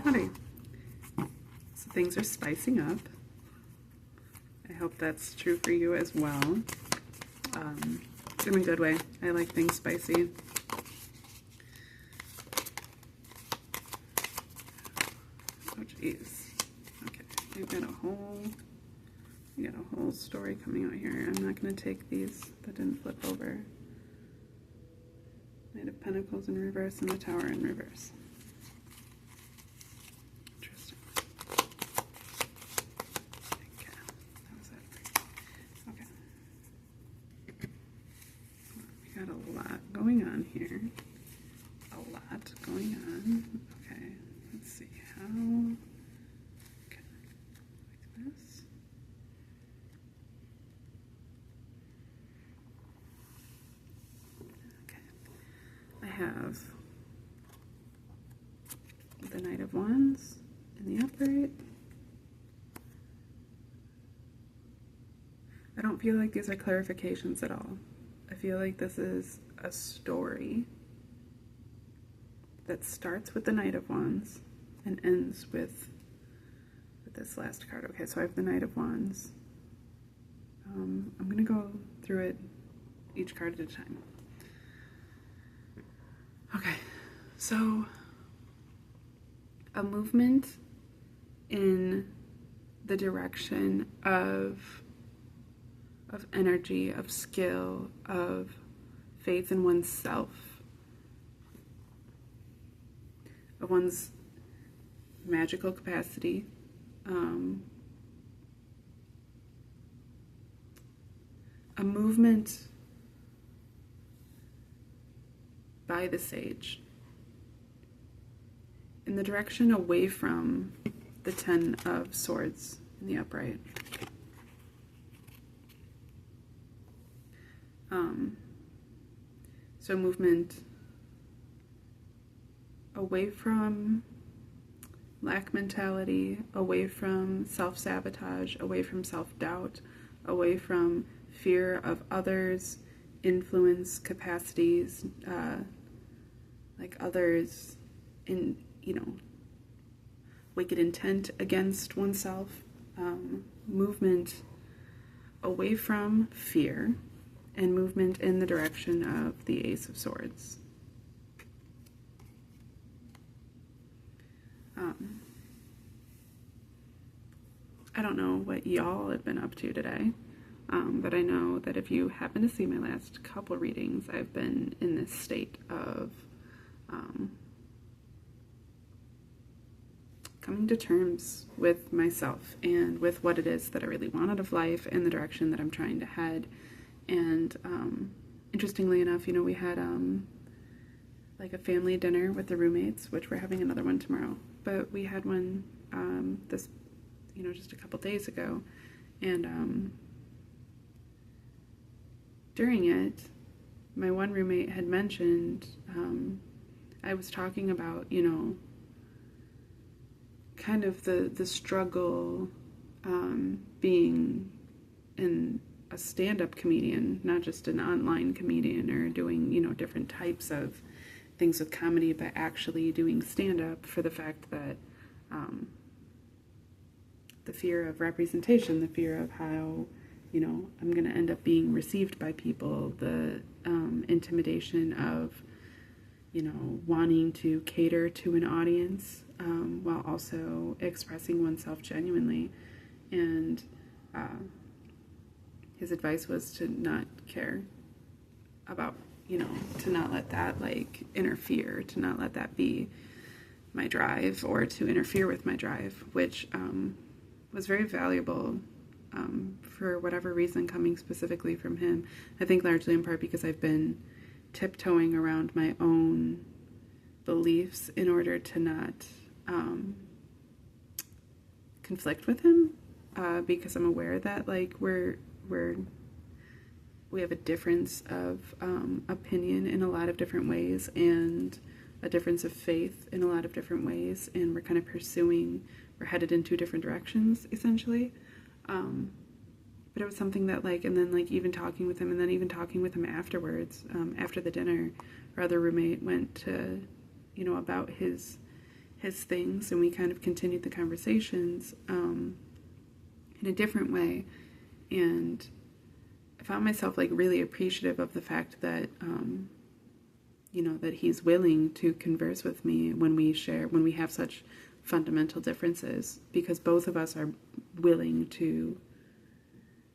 Howdy. So things are spicing up. I hope that's true for you as well. In a good way. I like things spicy. Oh jeez. Okay, we've got a whole story coming out here. I'm not going to take these that didn't flip over. Knight of Pentacles in reverse and the Tower in reverse. Interesting. Okay, that was it. Okay. We got a lot going on here. A lot going on. Okay, let's see how. Okay, like this. I have the Knight of Wands in the upright. I don't feel like these are clarifications at all. I feel like this is a story that starts with the Knight of Wands and ends with this last card. Okay, so I have the Knight of Wands. I'm going to go through it each card at a time. Okay, so a movement in the direction of energy, of skill, of faith in oneself, of one's magical capacity, a movement by the sage in the direction away from the Ten of Swords in the upright. So movement away from lack mentality, away from self-sabotage, away from self-doubt, away from fear of others, influence capacities, like others in, wicked intent against oneself, movement away from fear, and movement in the direction of the Ace of Swords. I don't know what y'all have been up to today, but I know that if you happen to see my last couple readings, I've been in this state of coming to terms with myself and with what it is that I really want out of life and the direction that I'm trying to head. And interestingly enough, we had like a family dinner with the roommates, which we're having another one tomorrow, but we had one this just a couple days ago, and during it, my one roommate had mentioned, I was talking about, kind of the struggle being a stand-up comedian, not just an online comedian or doing, different types of things with comedy, but actually doing stand-up, for the fact that the fear of representation, the fear of how, I'm going to end up being received by people, the intimidation of, wanting to cater to an audience while also expressing oneself genuinely. And his advice was to not care about, to not let that interfere, to not let that be my drive or to interfere with my drive, which was very valuable for whatever reason, coming specifically from him. I think largely in part because I've been tiptoeing around my own beliefs in order to not conflict with him, because I'm aware that we have a difference of opinion in a lot of different ways, and a difference of faith in a lot of different ways, and we're headed in two different directions, essentially. But it was something that and then even talking with him, and then even talking with him afterwards, after the dinner, our other roommate went to, about his his things, and we kind of continued the conversations in a different way. And I found myself like really appreciative of the fact that that he's willing to converse with me when we have such fundamental differences, because both of us are willing to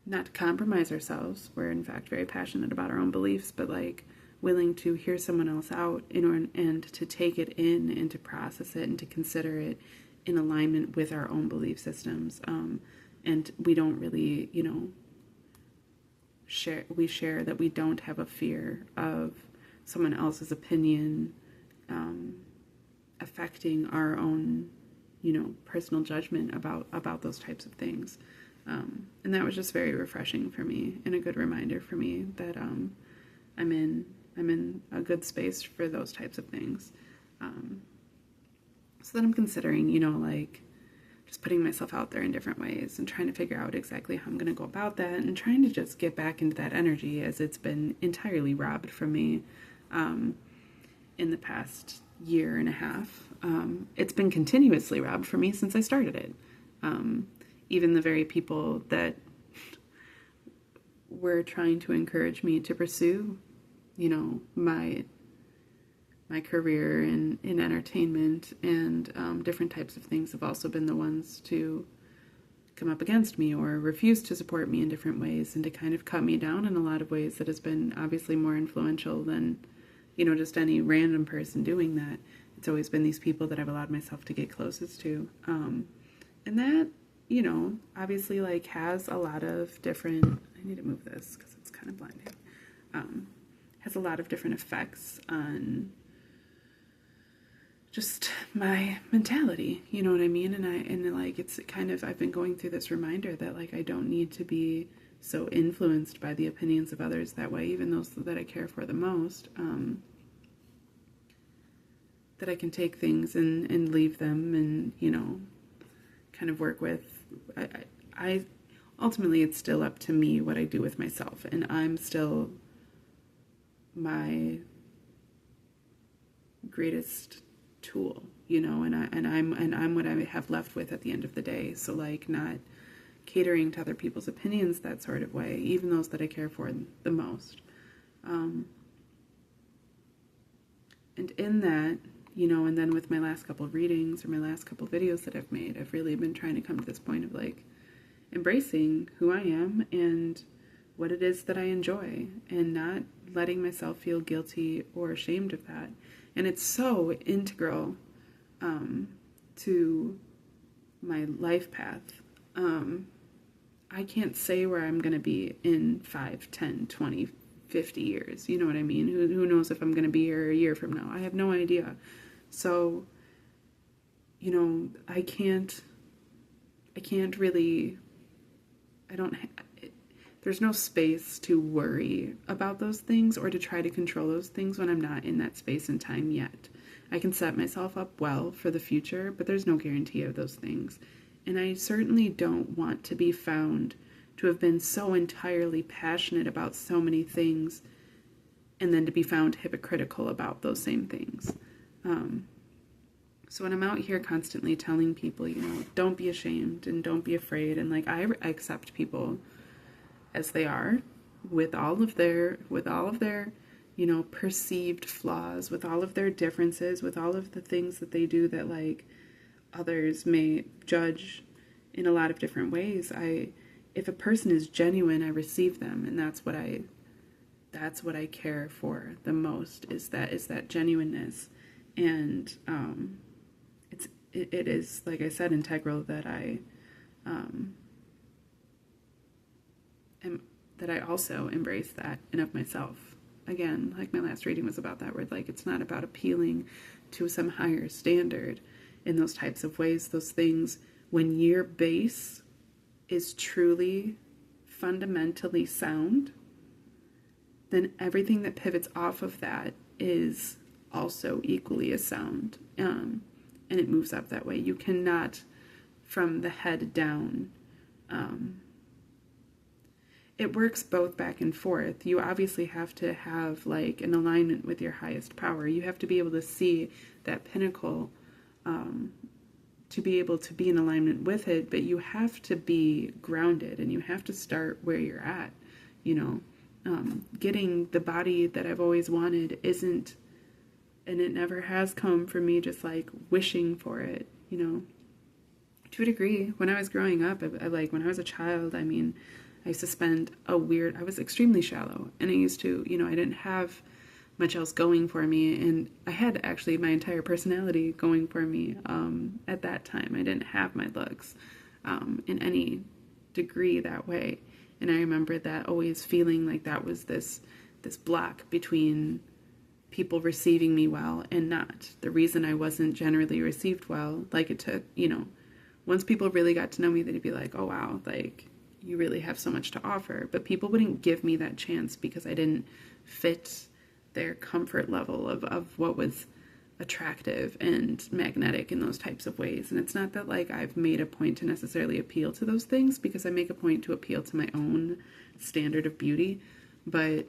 not compromise ourselves. We're in fact very passionate about our own beliefs, but like willing to hear someone else out and to take it in and to process it and to consider it in alignment with our own belief systems. And we don't really, share that we don't have a fear of someone else's opinion affecting our own, personal judgment about those types of things. And that was just very refreshing for me, and a good reminder for me that I'm in a good space for those types of things. So then I'm considering, like just putting myself out there in different ways and trying to figure out exactly how I'm going to go about that, and trying to just get back into that energy, as it's been entirely robbed from me in the past year and a half. It's been continuously robbed from me since I started it. Even the very people that were trying to encourage me to pursue, my career in entertainment and different types of things, have also been the ones to come up against me or refuse to support me in different ways, and to kind of cut me down in a lot of ways that has been obviously more influential than, just any random person doing that. It's always been these people that I've allowed myself to get closest to. And that, obviously like has a lot of different, I need to move this because it's kind of blinding, has a lot of different effects on just my mentality, you know what I mean? And like, it's kind of, I've been going through this reminder that like, I don't need to be so influenced by the opinions of others that way, even those that I care for the most, that I can take things and leave them and, kind of work with. I ultimately, it's still up to me what I do with myself, and I'm still my greatest tool, and I'm what I have left with at the end of the day. So like, not catering to other people's opinions that sort of way, even those that I care for the most. And in that, and then with my last couple of readings or my last couple of videos that I've made, I've really been trying to come to this point of like embracing who I am and what it is that I enjoy, and not letting myself feel guilty or ashamed of that. And it's so integral to my life path. I can't say where I'm going to be in 5, 10, 20, 50 years. You know what I mean? Who knows if I'm going to be here a year from now? I have no idea. So, I can't really, there's no space to worry about those things or to try to control those things when I'm not in that space and time yet. I can set myself up well for the future, but there's no guarantee of those things. And I certainly don't want to be found to have been so entirely passionate about so many things and then to be found hypocritical about those same things. So when I'm out here constantly telling people, don't be ashamed and don't be afraid, and like, I accept people as they are, with all of their perceived flaws, with all of their differences, with all of the things that they do that like others may judge in a lot of different ways. If a person is genuine, I receive them, and that's what I care for the most, is that genuineness. And it is, like I said, integral that I also embrace that and of myself. Again, like my last reading was about that, where like, it's not about appealing to some higher standard in those types of ways. Those things, when your base is truly fundamentally sound, then everything that pivots off of that is also equally as sound, and it moves up that way. You cannot, from the head down, it works both back and forth. You obviously have to have like an alignment with your highest power. You have to be able to see that pinnacle to be able to be in alignment with it, but you have to be grounded and you have to start where you're at. You know, getting the body that I've always wanted isn't, and it never has come from me just like wishing for it, you know. To a degree, when I was growing up, like when I was a child, I mean, I used to spend I was extremely shallow, and I used to, you know, I didn't have much else going for me, and I had actually my entire personality going for me at that time. I didn't have my looks in any degree that way. And I remember that always feeling like that was this block between people receiving me well and not. The reason I wasn't generally received well, like it took, you know, once people really got to know me, they'd be like, oh wow, like you really have so much to offer. But people wouldn't give me that chance because I didn't fit their comfort level of what was attractive and magnetic in those types of ways. And it's not that like I've made a point to necessarily appeal to those things, because I make a point to appeal to my own standard of beauty. But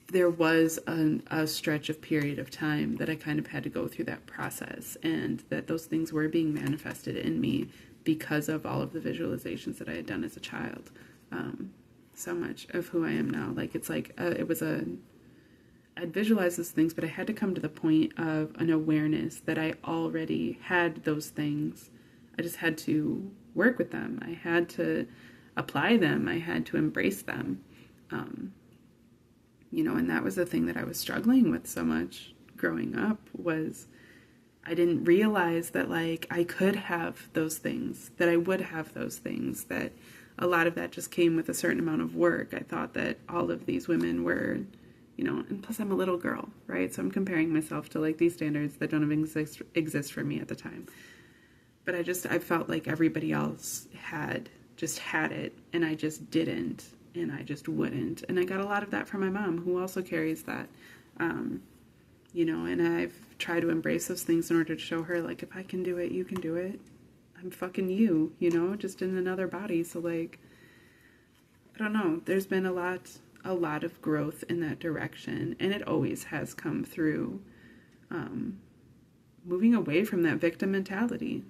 there was a stretch of period of time that I kind of had to go through that process, and that those things were being manifested in me because of all of the visualizations that I had done as a child. So much of who I am now, like it's like I'd visualize those things, but I had to come to the point of an awareness that I already had those things. I just had to work with them. I had to apply them. I had to embrace them. You know, and that was the thing that I was struggling with so much growing up, was I didn't realize that like I could have those things, that I would have those things, that a lot of that just came with a certain amount of work. I thought that all of these women were, you know, and plus I'm a little girl, right? So I'm comparing myself to like these standards that don't even exist for me at the time. But I felt like everybody else had it, and I just didn't, and I just wouldn't. And I got a lot of that from my mom, who also carries that, you know, and I've tried to embrace those things in order to show her, like, if I can do it, you can do it. I'm fucking you know, just in another body. So like, I don't know, there's been a lot of growth in that direction, and it always has come through moving away from that victim mentality.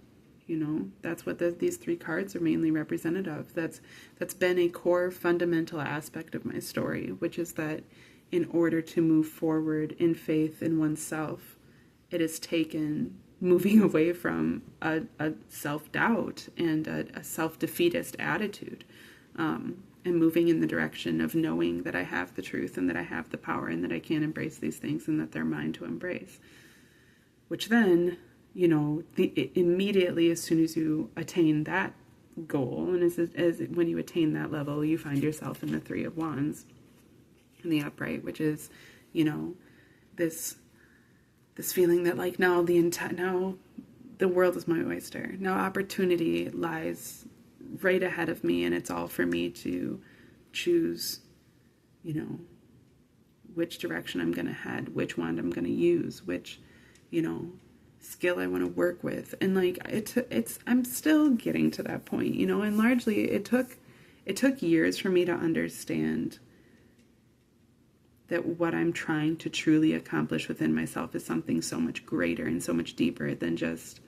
You know, that's what these three cards are mainly representative of. That's been a core fundamental aspect of my story, which is that in order to move forward in faith in oneself, it has taken moving away from a self-doubt and a self-defeatist attitude, and moving in the direction of knowing that I have the truth and that I have the power and that I can embrace these things and that they're mine to embrace. Which then, you know, immediately as soon as you attain that goal, and as when you attain that level, you find yourself in the Three of Wands in the upright, which is, you know, this feeling that like now the world is my oyster. Now opportunity lies right ahead of me, and it's all for me to choose, you know, which direction I'm going to head, which wand I'm going to use, which, you know, skill I want to work with. And like I'm still getting to that point, you know, and largely it took years for me to understand that what I'm trying to truly accomplish within myself is something so much greater and so much deeper than just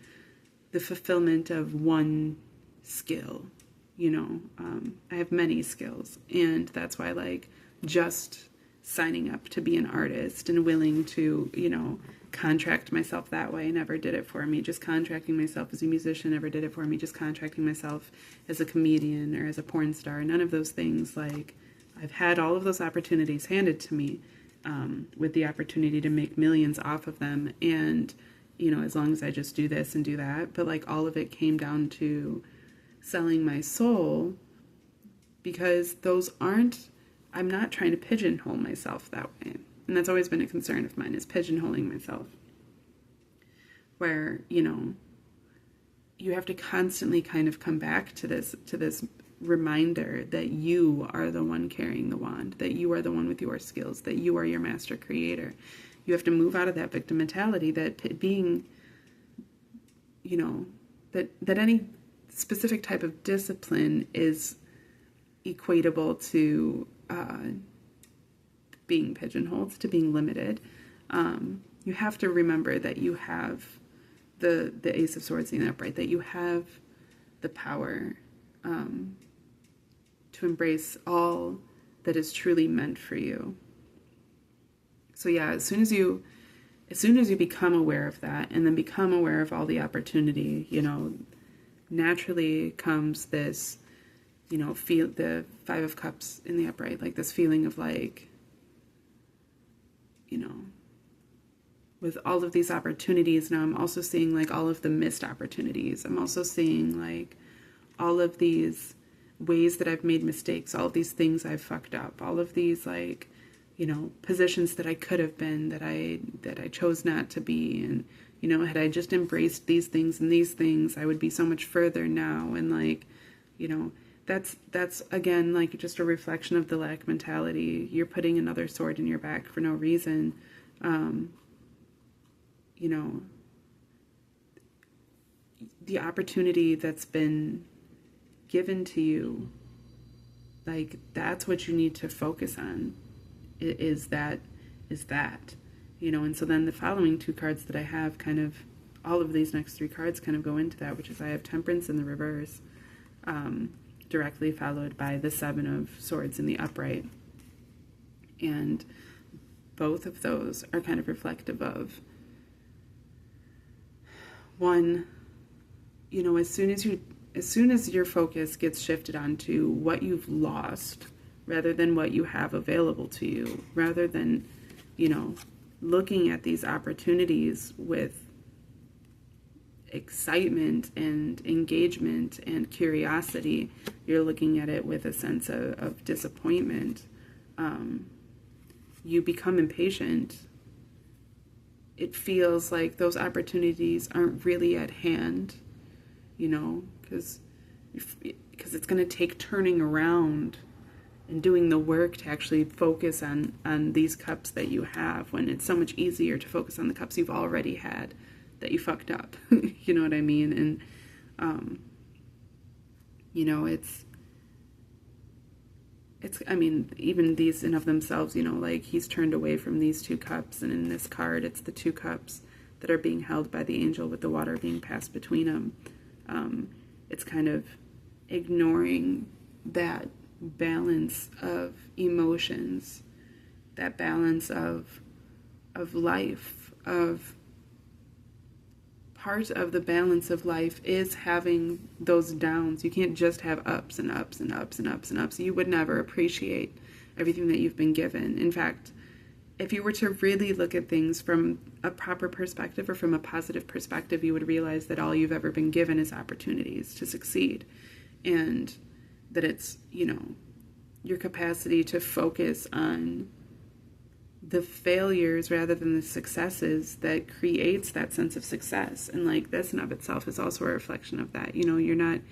the fulfillment of one skill. You know, I have many skills, and that's why like just signing up to be an artist and willing to, you know, contract myself that way never did it for me. Just contracting myself as a musician never did it for me. Just contracting myself as a comedian or as a porn star, none of those things. Like, I've had all of those opportunities handed to me, with the opportunity to make millions off of them. And, you know, as long as I just do this and do that, but like all of it came down to selling my soul, because I'm not trying to pigeonhole myself that way. And that's always been a concern of mine, is pigeonholing myself. Where, you know, you have to constantly kind of come back to this reminder that you are the one carrying the wand, that you are the one with your skills, that you are your master creator. You have to move out of that victim mentality, that being, you know, that any specific type of discipline is equatable to being pigeonholed, to being limited. You have to remember that you have the Ace of Swords in the upright, that you have the power to embrace all that is truly meant for you. So yeah, as soon as you become aware of that, and then become aware of all the opportunity, you know, naturally comes this, you know, feel the Five of Cups in the upright, like this feeling of like, you know, with all of these opportunities, now I'm also seeing like all of the missed opportunities. I'm also seeing like all of these ways that I've made mistakes, all of these things I've fucked up, all of these like, you know, positions that I could have been, that I chose not to be. And, you know, had I just embraced these things and these things, I would be so much further now. And like, you know, that's again, like just a reflection of the lack mentality. You're putting another sword in your back for no reason. You know, the opportunity that's been given to you, like that's what you need to focus on, is that, you know. And so then the following two cards that I have, kind of all of these next three cards kind of go into that, which is I have Temperance in the reverse, directly followed by the Seven of Swords in the upright. And both of those are kind of reflective of, one, you know, as soon as your focus gets shifted onto what you've lost rather than what you have available to you, rather than, you know, looking at these opportunities with excitement and engagement and curiosity, you're looking at it with a sense of disappointment. You become impatient. It feels like those opportunities aren't really at hand, you know, because it's going to take turning around and doing the work to actually focus on these cups that you have, when it's so much easier to focus on the cups you've already had that you fucked up. You know what I mean? And, you know, it's, I mean, even these in of themselves, you know, like he's turned away from these two cups, and in this card, it's the two cups that are being held by the angel with the water being passed between them. It's kind of ignoring that balance of emotions, that balance of life, of part of the balance of life is having those downs. You can't just have ups and ups and ups and ups and ups. You would never appreciate everything that you've been given. In fact, if you were to really look at things from a proper perspective or from a positive perspective, you would realize that all you've ever been given is opportunities to succeed. And that it's, you know, your capacity to focus on the failures rather than the successes that creates that sense of success. And like this in of itself is also a reflection of that. You know, you're not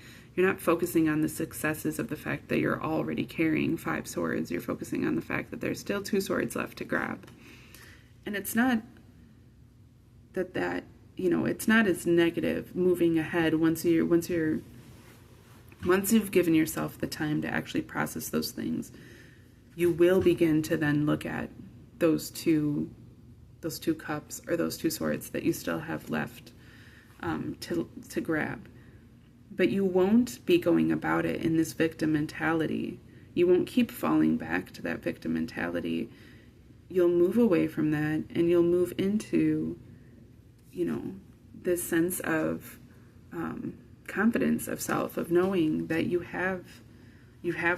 focusing on the successes of the fact that you're already carrying 5 swords. You're focusing on the fact that there's still 2 swords left to grab. And it's not that you know, it's not as negative moving ahead once you've given yourself the time to actually process those things. You will begin to then look at those two cups or those 2 swords that you still have left to grab. But you won't be going about it in this victim mentality. You won't keep falling back to that victim mentality. You'll move away from that, and you'll move into, you know, this sense of confidence of self, of knowing that you have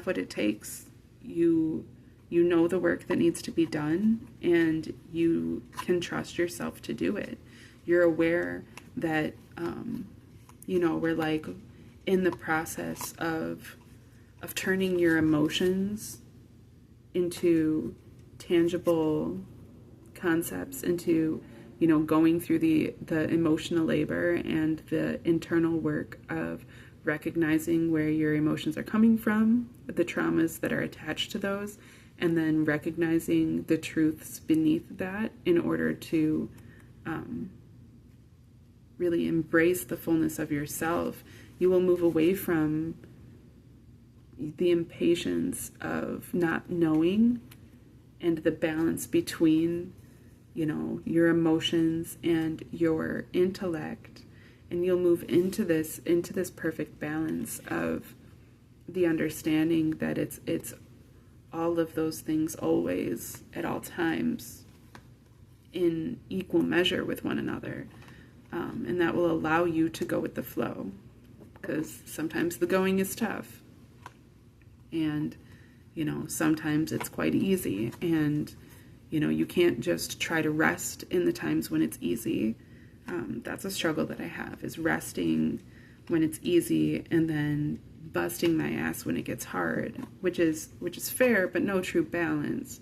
what it takes. You know the work that needs to be done, and you can trust yourself to do it. You're aware that, you know, we're like in the process of turning your emotions into tangible concepts, into, you know, going through the emotional labor and the internal work of recognizing where your emotions are coming from, the traumas that are attached to those, and then recognizing the truths beneath that in order to really embrace the fullness of yourself. You will move away from the impatience of not knowing and the balance between, you know, your emotions and your intellect, and you'll move into this perfect balance of the understanding that it's all of those things always at all times in equal measure with one another. And that will allow you to go with the flow, because sometimes the going is tough, and you know, sometimes it's quite easy, and you know, you can't just try to rest in the times when it's easy. That's a struggle that I have, is resting when it's easy and then busting my ass when it gets hard, which is fair, but no true balance.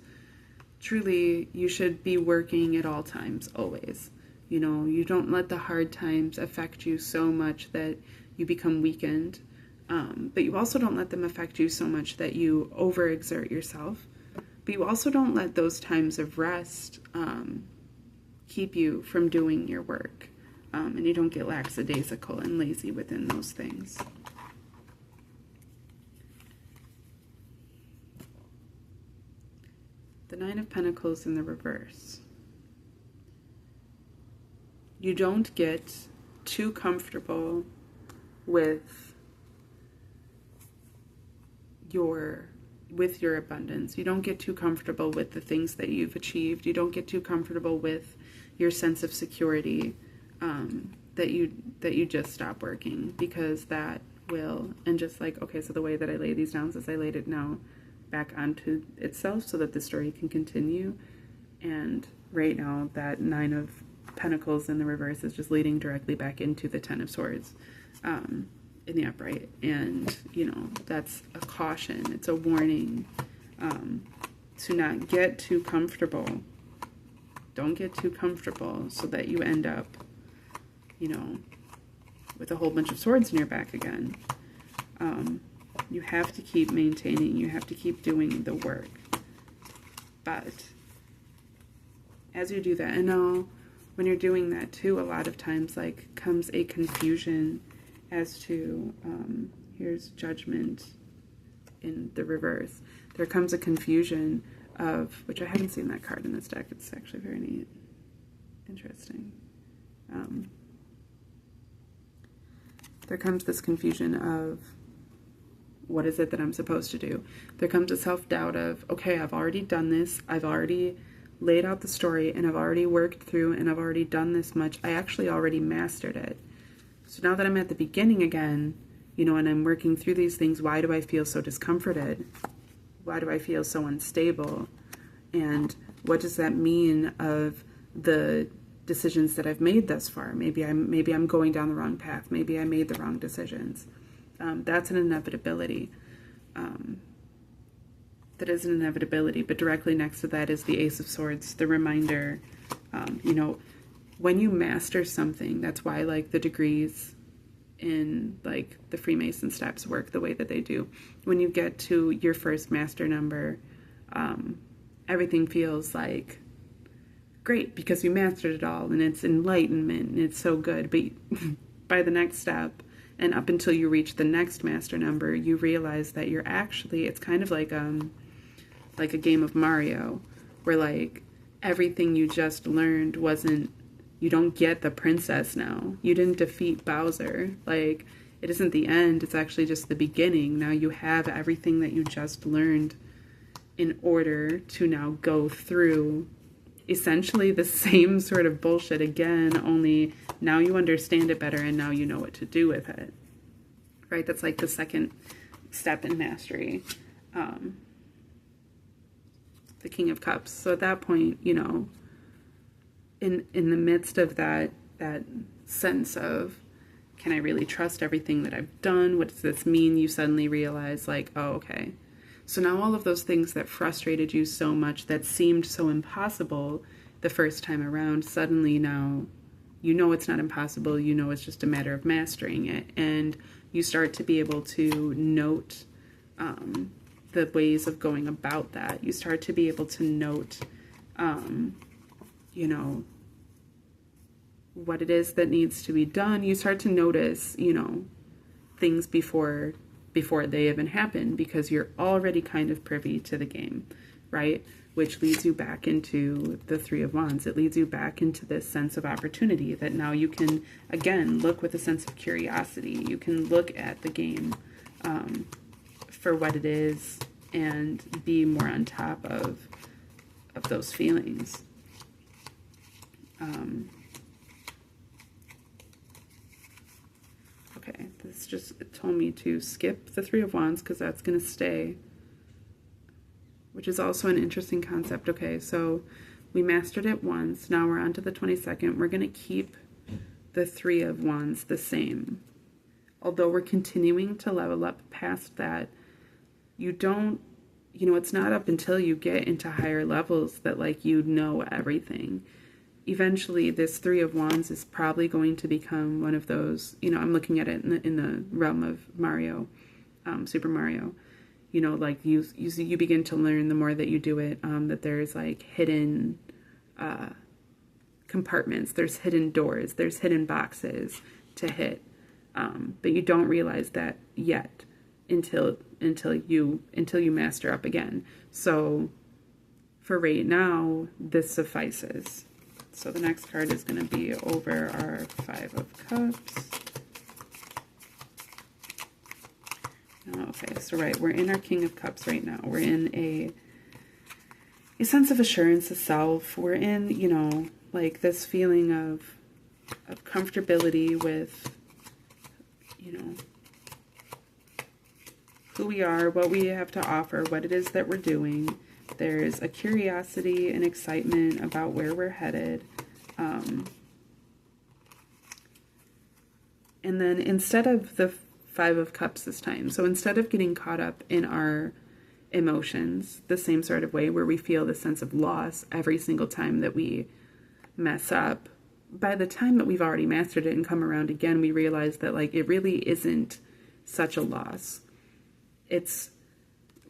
Truly, you should be working at all times, always. You know, you don't let the hard times affect you so much that you become weakened, but you also don't let them affect you so much that you overexert yourself. But you also don't let those times of rest keep you from doing your work, and you don't get lackadaisical and lazy within those things. The Nine of Pentacles in the reverse. You don't get too comfortable with your abundance. You don't get too comfortable with the things that you've achieved. You don't get too comfortable with your sense of security, that you just stop working, because that will, and just like, okay, so the way that I lay these down is I laid it now back onto itself so that the story can continue. And right now that Nine of Pentacles in the reverse is just leading directly back into the Ten of Swords in the upright. And you know, that's a caution, it's a warning to not get too comfortable. Don't get too comfortable so that you end up, you know, with a whole bunch of swords in your back again. You have to keep maintaining, you have to keep doing the work. But as you do that, and now when you're doing that too, a lot of times like comes a confusion as to, here's Judgment in the reverse. There comes a confusion of, which I haven't seen that card in this deck, it's actually very neat, interesting. There comes this confusion of, what is it that I'm supposed to do? There comes a self-doubt of, okay, I've already done this, I've already laid out the story, and I've already worked through, and I've already done this much. I actually already mastered it. So now that I'm at the beginning again, you know, and I'm working through these things, why do I feel so discomforted? Why do I feel so unstable? And what does that mean of the decisions that I've made thus far? Maybe I'm going down the wrong path. Maybe I made the wrong decisions. That's an inevitability. That is an inevitability, but directly next to that is the Ace of Swords, the reminder, you know, when you master something, that's why like the degrees in like the Freemason steps work the way that they do. When you get to your first master number, everything feels like great because you mastered it all, and it's enlightenment and it's so good. But by the next step, and up until you reach the next master number, you realize that you're actually, it's kind of like a game of Mario, where like everything you just learned wasn't, you don't get the princess now. You didn't defeat Bowser. Like, it isn't the end, it's actually just the beginning. Now you have everything that you just learned in order to now go through essentially the same sort of bullshit again, only now you understand it better and now you know what to do with it. Right? That's like the second step in mastery. The King of Cups. So at that point, you know, in the midst of that sense of, can I really trust everything that I've done? What does this mean? You suddenly realize like, oh, okay. So now all of those things that frustrated you so much, that seemed so impossible the first time around, suddenly now you know it's not impossible. You know it's just a matter of mastering it. And you start to be able to note the ways of going about that. You start to be able to note, you know, what it is that needs to be done. You start to notice, you know, things before they even happen, because you're already kind of privy to the game, right? which leads you back into the Three of Wands. It leads you back into this sense of opportunity that now you can, again, look with a sense of curiosity. You can look at the game for what it is and be more on top of those feelings. Okay, this just told me to skip the Three of Wands because that's going to stay, which is also an interesting concept. Okay, so we mastered it once. Now we're on to the 22nd. We're going to keep the Three of Wands the same. Although we're continuing to level up past that, you don't, you know, it's not up until you get into higher levels that, like, you know everything. Eventually, this Three of Wands is probably going to become one of those, you know, I'm looking at it in the realm of Mario, Super Mario. You know, like, you begin to learn the more that you do it, that there's, like, hidden compartments, there's hidden doors, there's hidden boxes to hit. But you don't realize that yet until you master up again. So for right now, this suffices. So the next card is going to be over our Five of Cups. Okay, so right, we're in our King of Cups right now. We're in a sense of assurance of self. We're in, you know, like this feeling of comfortability with, you know, who we are, what we have to offer, what it is that we're doing. There's a curiosity and excitement about where we're headed. And then instead of the Five of Cups this time, so instead of getting caught up in our emotions the same sort of way where we feel the sense of loss every single time that we mess up, by the time that we've already mastered it and come around again, we realize that, like, it really isn't such a loss. It's,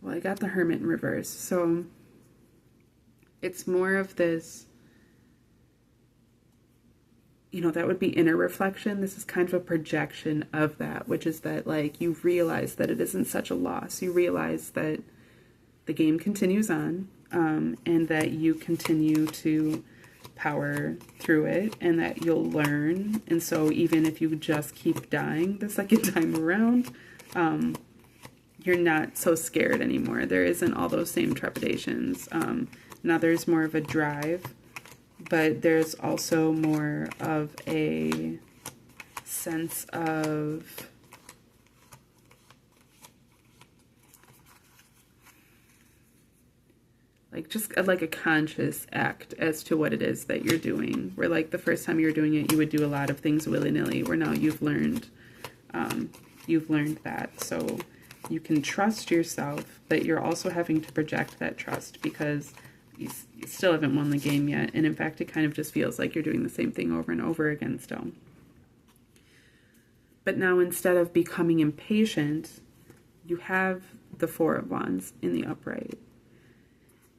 well, I got the Hermit in reverse, so it's more of this, you know, that would be inner reflection. This is kind of a projection of that, which is that, like, you realize that it isn't such a loss. You realize that the game continues on, and that you continue to power through it, and that you'll learn. And so even if you just keep dying the second time around, you're not so scared anymore. There isn't all those same trepidations. Now there's more of a drive, but there's also more of a sense of like just like a conscious act as to what it is that you're doing. Where, like, the first time you were doing it, you would do a lot of things willy-nilly, where now you've learned that. So you can trust yourself, but you're also having to project that trust because you still haven't won the game yet. And in fact, it kind of just feels like you're doing the same thing over and over again still. But now, instead of becoming impatient, you have the Four of Wands in the upright.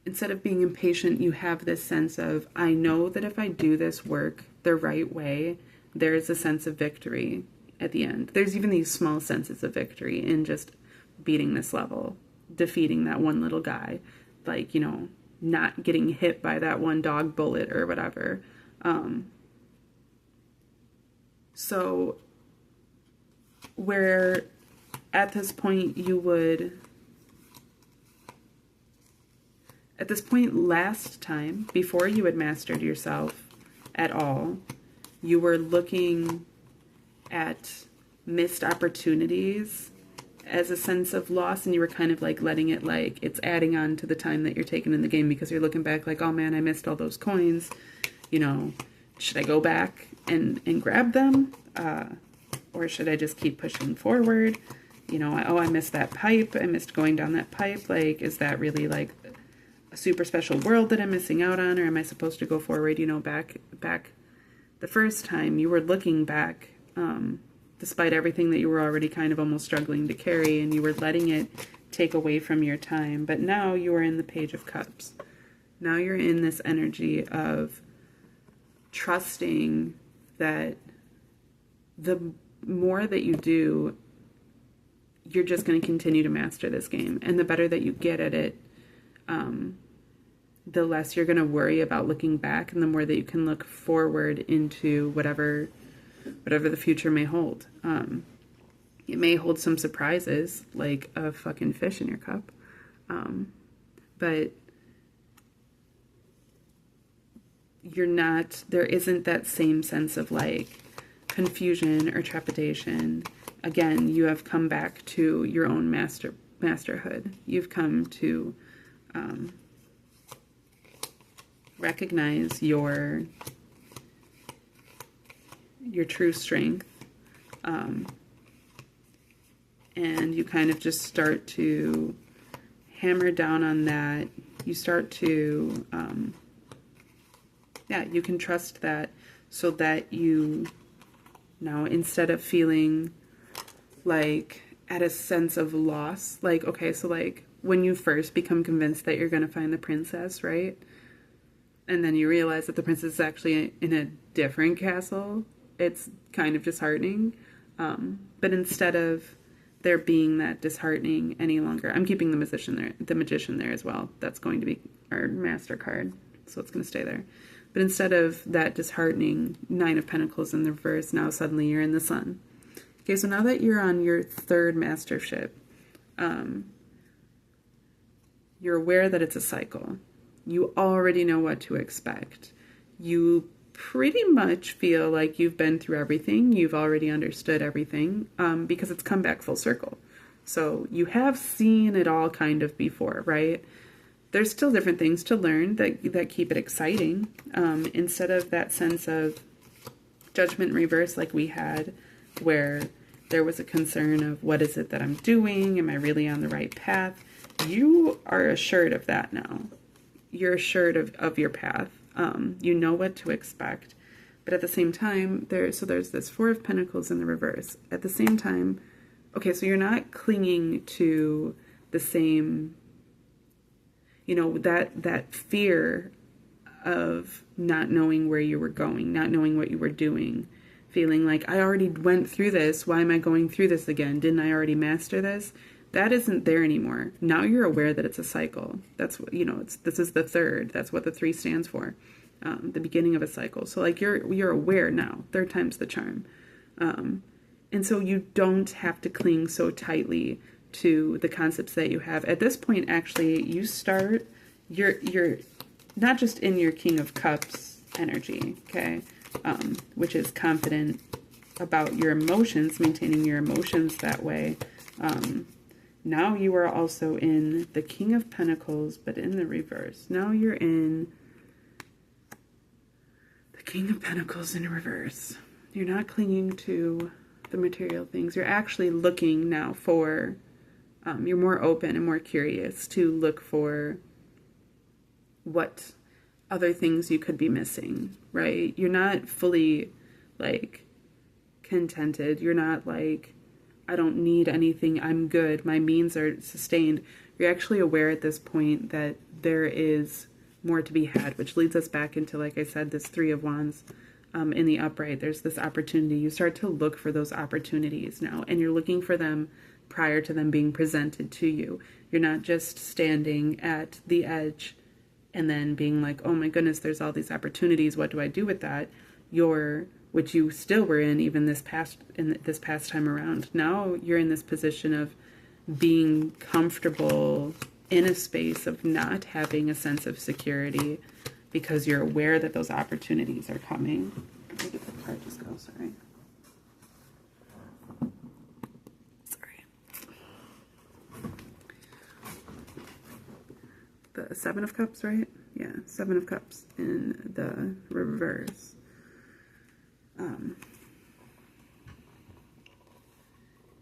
Instead of being impatient, you have this sense of, I know that if I do this work the right way, there is a sense of victory at the end. There's even these small senses of victory in just beating this level, defeating that one little guy, like, you know, not getting hit by that one dog bullet or whatever. So where at this point you would, at this point last time, before you had mastered yourself at all, you were looking at missed opportunities as a sense of loss, and you were kind of like letting it, like, it's adding on to the time that you're taking in the game because you're looking back like, oh man, I missed all those coins, you know, should I go back and grab them, or should I just keep pushing forward? You know, I missed that pipe, I missed going down that pipe, like, is that really like a super special world that I'm missing out on, or am I supposed to go forward? You know, back the first time you were looking back, despite everything that you were already kind of almost struggling to carry, and you were letting it take away from your time. But now you are in the Page of Cups. Now you're in this energy of trusting that the more that you do, you're just going to continue to master this game. And the better that you get at it, the less you're going to worry about looking back, and the more that you can look forward into whatever the future may hold. It may hold some surprises, like a fucking fish in your cup. But there isn't that same sense of like confusion or trepidation. Again, you have come back to your own masterhood. You've come to recognize your true strength. And you kind of just start to hammer down on that. You start to, you can trust that, so that you now, instead of feeling like at a sense of loss, like, okay, so like when you first become convinced that you're going to find the princess, right? And then you realize that the princess is actually in a different castle, it's kind of disheartening. But instead of there being that disheartening any longer, I'm keeping the magician there as well. That's going to be our master card, so it's going to stay there. But instead of that disheartening Nine of Pentacles in the reverse, now suddenly you're in the Sun. Okay, so now that you're on your third mastership, you're aware that it's a cycle. You already know what to expect. You pretty much feel like you've been through everything. You've already understood everything, because it's come back full circle. So you have seen it all kind of before, right? There's still different things to learn that keep it exciting. Instead of that sense of judgment in reverse like we had, where there was a concern of what is it that I'm doing? Am I really on the right path? You are assured of that now. You're assured of your path. You know what to expect. But at the same time, there's this Four of Pentacles in the reverse. At the same time, okay, so you're not clinging to the same, that fear of not knowing where you were going, not knowing what you were doing, feeling like, I already went through this, why am I going through this again? Didn't I already master this? That isn't there anymore. Now you're aware that it's a cycle. That's what, this is the third. That's what the 3 stands for. The beginning of a cycle. So like you're aware now. Third time's the charm. And so you don't have to cling so tightly to the concepts that you have. At this point, actually, you're not just in your King of Cups energy, okay? Which is confident about your emotions, maintaining your emotions that way. Now you are also in the King of Pentacles, but in the reverse. Now you're in the King of Pentacles in reverse. You're not clinging to the material things. You're actually looking now for, you're more open and more curious to look for what other things you could be missing, right? You're not fully, like, contented. You're not like, I don't need anything, I'm good, my means are sustained. You're actually aware at this point that there is more to be had, which leads us back into, like I said, this 3 of Wands in the upright. There's this opportunity. You start to look for those opportunities now, and you're looking for them prior to them being presented to you. You're not just standing at the edge and then being like, oh my goodness, there's all these opportunities, what do I do with that? Which you still were in even this past time around. Now you're in this position of being comfortable in a space of not having a sense of security because you're aware that those opportunities are coming. Where did the card just go? Sorry. The 7 of Cups, right? Yeah, 7 of Cups in the reverse.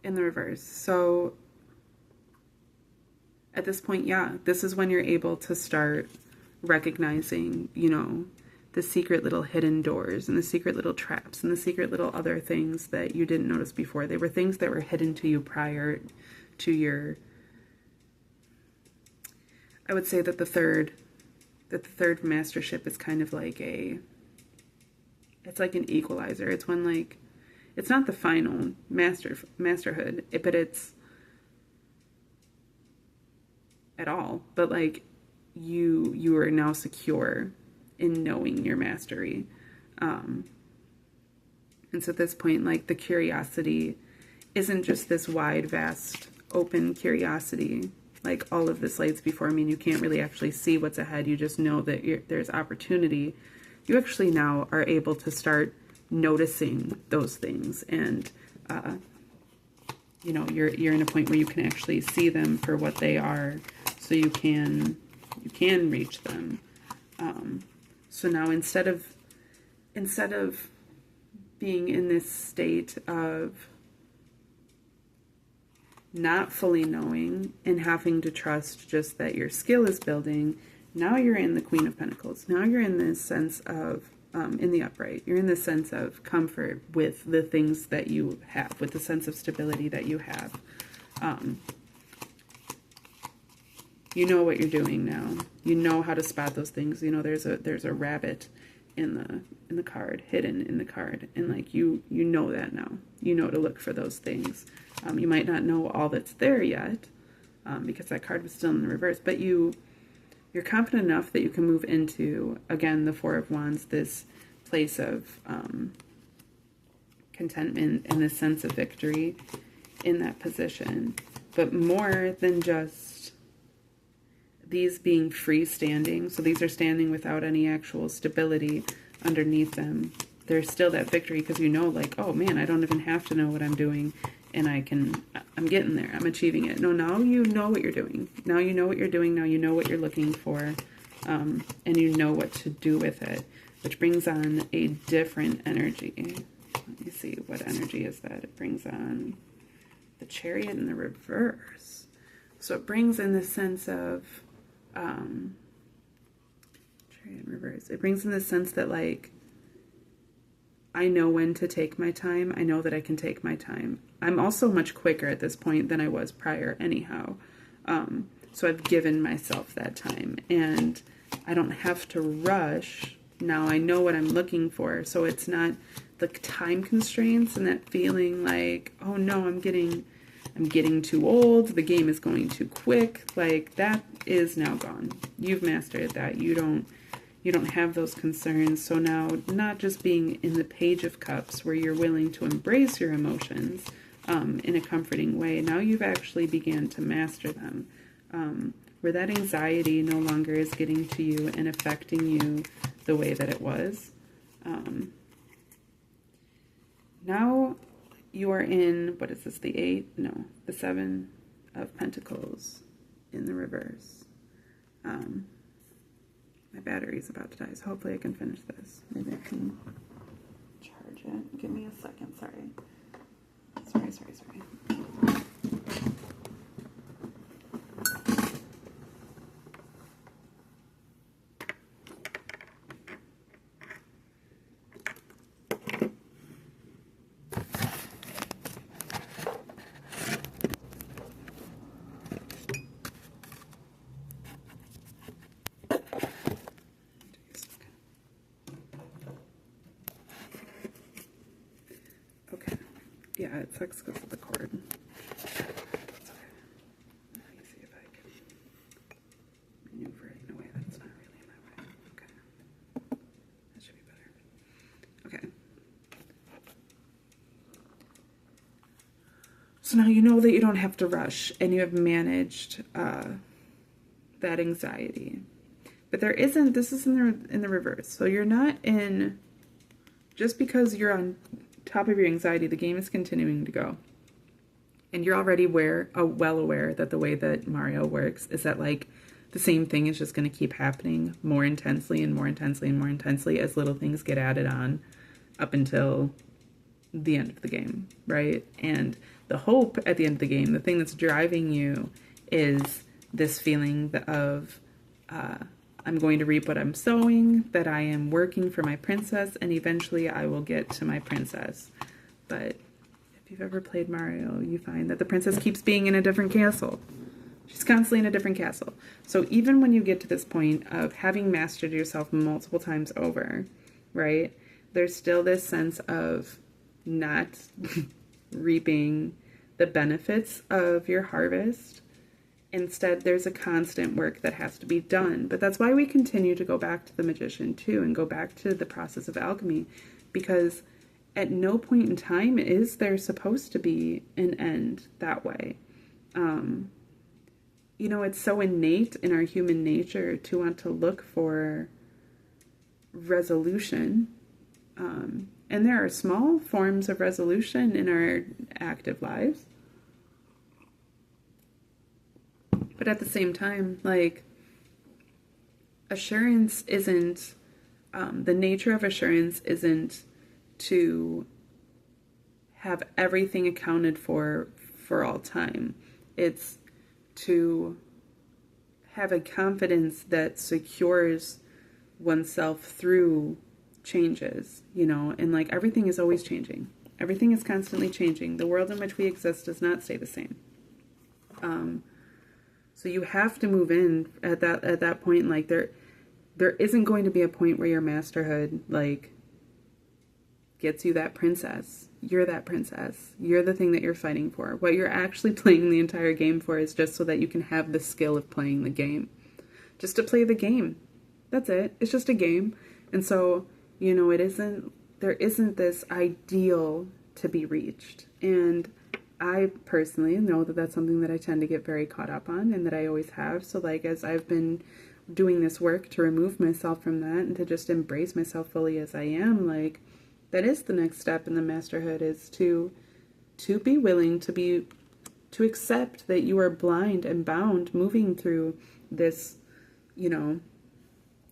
In the reverse. So at this point, yeah, this is when you're able to start recognizing, the secret little hidden doors and the secret little traps and the secret little other things that you didn't notice before. They were things that were hidden to you prior to your, I would say that the third mastership is kind of like it's like an equalizer. It's when, like, it's not the final masterhood, but it's at all. But like you are now secure in knowing your mastery. And so at this point, like, the curiosity isn't just this wide, vast, open curiosity, like all of this lights before me and you can't really actually see what's ahead. You just know that there's opportunity. You actually now are able to start noticing those things, and you know, you're in a point where you can actually see them for what they are, so you can reach them. So now instead of being in this state of not fully knowing and having to trust just that your skill is building, now you're in the Queen of Pentacles. Now you're in this sense of, in the upright, you're in this sense of comfort with the things that you have, with the sense of stability that you have. You know what you're doing now. You know how to spot those things. You know there's a rabbit in the card, hidden in the card, and like you know that now. You know to look for those things. You might not know all that's there yet, because that card was still in the reverse, but you're confident enough that you can move into, again, the Four of Wands, this place of contentment and this sense of victory in that position. But more than just these being freestanding, so these are standing without any actual stability underneath them, there's still that victory because you know, like, oh man, I don't even have to know what I'm doing, and I'm getting there, I'm achieving it. No, now you know what you're doing. Now you know what you're doing, now you know what you're looking for, and you know what to do with it, which brings on a different energy. Let me see, what energy is that? It brings on the Chariot in the reverse. So it brings in the sense of, Chariot in reverse. It brings in the sense that, like, I know when to take my time. I know that I can take my time. I'm also much quicker at this point than I was prior anyhow. So I've given myself that time and I don't have to rush. Now I know what I'm looking for. So it's not the time constraints and that feeling like, oh no, I'm getting too old. The game is going too quick. Like, that is now gone. You've mastered that. You don't have those concerns. So now, not just being in the Page of Cups where you're willing to embrace your emotions in a comforting way, now you've actually began to master them, where that anxiety no longer is getting to you and affecting you the way that it was. Now you are in, what is this, the 8? No, the 7 of Pentacles in the reverse. My battery's about to die, so hopefully I can finish this. Maybe I can charge it. Give me a second, sorry. Sorry. Yeah, it sucks because of the cord. It's okay. Let me see if I can maneuver it in a way that's not really in my way. Okay. That should be better. Okay. So now you know that you don't have to rush and you have managed that anxiety. But there isn't, this is in the reverse. So you're not in, just because you're on top of your anxiety, the game is continuing to go. And you're already well aware that the way that Mario works is that, like, the same thing is just going to keep happening more intensely and more intensely and more intensely as little things get added on up until the end of the game, right? And the hope at the end of the game, the thing that's driving you, is this feeling of I'm going to reap what I'm sowing, that I am working for my princess, and eventually I will get to my princess. But if you've ever played Mario, you find that the princess keeps being in a different castle. She's constantly in a different castle. So even when you get to this point of having mastered yourself multiple times over, right, there's still this sense of not reaping the benefits of your harvest Instead, there's a constant work that has to be done. But that's why we continue to go back to the magician too, and go back to the process of alchemy, because at no point in time is there supposed to be an end that way. You know, it's so innate in our human nature to want to look for resolution. And there are small forms of resolution in our active lives. But at the same time, like, assurance isn't, the nature of assurance isn't to have everything accounted for all time. It's to have a confidence that secures oneself through changes, you know, and like everything is always changing. Everything is constantly changing. The world in which we exist does not stay the same. So you have to move in at that point. Like there isn't going to be a point where your masterhood like gets you that princess. You're that princess. You're the thing that you're fighting for. What you're actually playing the entire game for is just so that you can have the skill of playing the game. Just to play the game. That's it. It's just a game. And so, you know, there isn't this ideal to be reached. And I personally know that that's something that I tend to get very caught up on, and that I always have. So like, as I've been doing this work to remove myself from that and to just embrace myself fully as I am, like, that is the next step in the masterhood, is to be willing to accept that you are blind and bound moving through this, you know,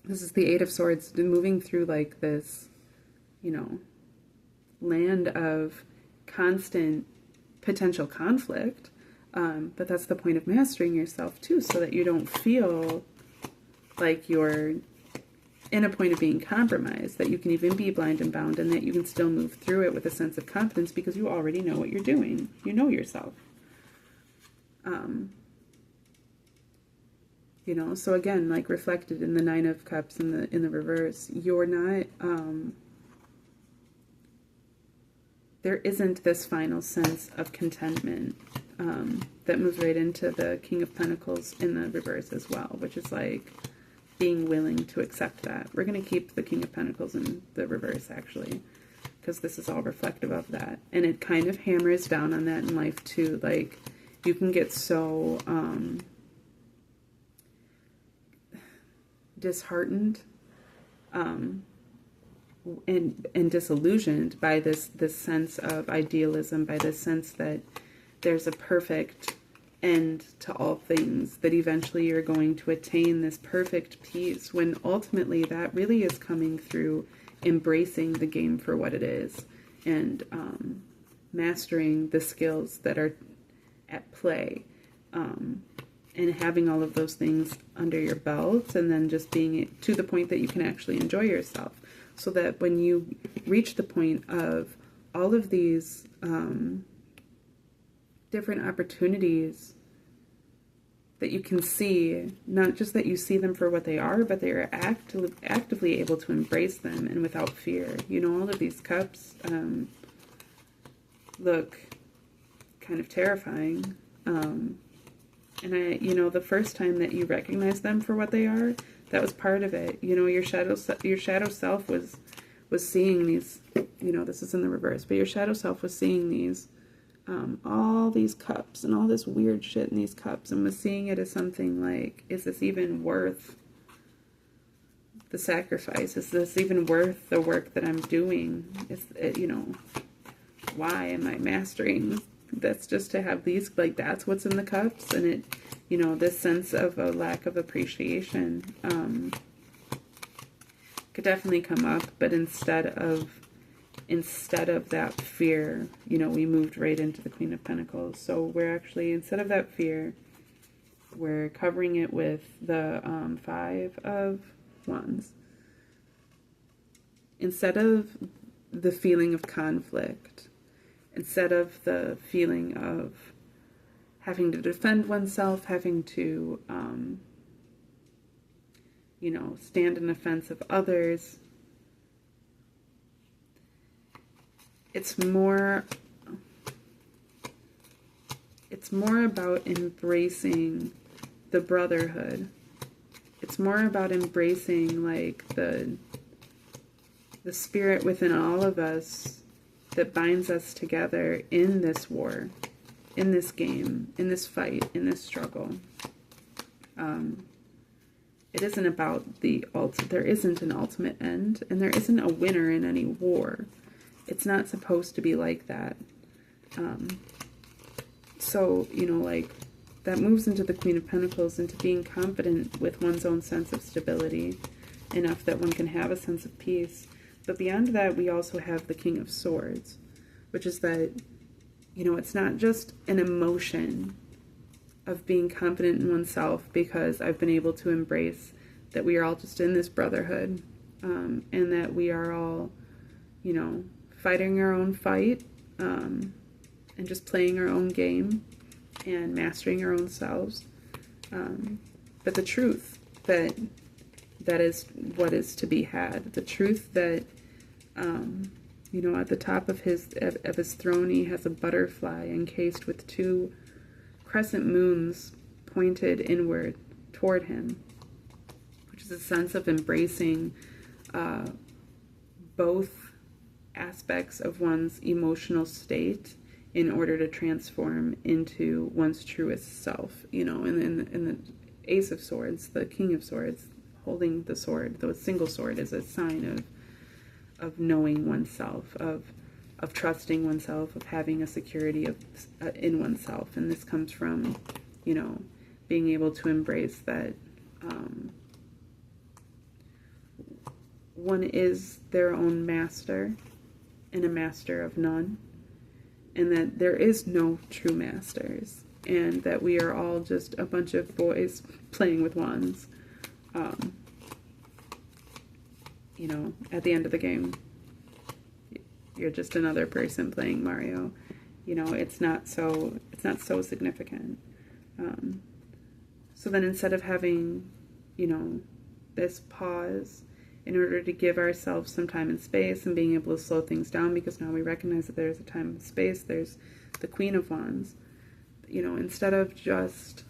this is the Eight of Swords, moving through like this, you know, land of constant potential conflict. But that's the point of mastering yourself too, so that you don't feel like you're in a point of being compromised, that you can even be blind and bound, and that you can still move through it with a sense of confidence because you already know what you're doing. You know yourself. You know, so again, like reflected in the Nine of Cups in the reverse, you're not, there isn't this final sense of contentment that moves right into the King of Pentacles in the reverse as well, which is like being willing to accept that. We're going to keep the King of Pentacles in the reverse, actually, because this is all reflective of that. And it kind of hammers down on that in life too. Like, you can get so disheartened and disillusioned by this sense of idealism, by this sense that there's a perfect end to all things, that eventually you're going to attain this perfect peace, when ultimately that really is coming through embracing the game for what it is, and mastering the skills that are at play, and having all of those things under your belt, and then just being to the point that you can actually enjoy yourself, so that when you reach the point of all of these different opportunities that you can see, not just that you see them for what they are, but they are actively able to embrace them, and without fear. You know, all of these cups look kind of terrifying. And you know, the first time that you recognize them for what they are, that was part of it. You know, your shadow self was seeing these, you know, this is in the reverse, but your shadow self was seeing these, all these cups and all this weird shit in these cups, and was seeing it as something like, is this even worth the sacrifice? Is this even worth the work that I'm doing? Is it, you know, why am I mastering? That's just to have these, like, that's what's in the cups. And it, you know, this sense of a lack of appreciation could definitely come up. But instead of that fear, you know, we moved right into the Queen of Pentacles. So we're actually, instead of that fear, we're covering it with the Five of Wands. Instead of the feeling of conflict, instead of the feeling of having to defend oneself, having to, you know, stand in defense of others, it's more about embracing the brotherhood. It's more about embracing like the spirit within all of us that binds us together in this war, in this game, in this fight, in this struggle. It isn't about there isn't an ultimate end, and there isn't a winner in any war. It's not supposed to be like that. So, you know, like, that moves into the Queen of Pentacles, into being confident with one's own sense of stability, enough that one can have a sense of peace. But beyond that, we also have the King of Swords, which is that, you know, it's not just an emotion of being confident in oneself because I've been able to embrace that we are all just in this brotherhood, and that we are all, you know, fighting our own fight, and just playing our own game and mastering our own selves. But the truth that is what is to be had, the truth that, you know, at the top of his throne, he has a butterfly encased with 2 crescent moons pointed inward toward him, which is a sense of embracing both aspects of one's emotional state in order to transform into one's truest self. You know, in the Ace of Swords, the King of Swords, holding the sword, the single sword, is a sign of knowing oneself, of trusting oneself, of having a security in oneself. And this comes from, you know, being able to embrace that one is their own master and a master of none, and that there is no true masters, and that we are all just a bunch of boys playing with wands. You know, at the end of the game, you're just another person playing Mario. You know, it's not so significant. So then, instead of having, you know, this pause in order to give ourselves some time and space and being able to slow things down, because now we recognize that there's a time and space, there's the Queen of Wands. You know, instead of just,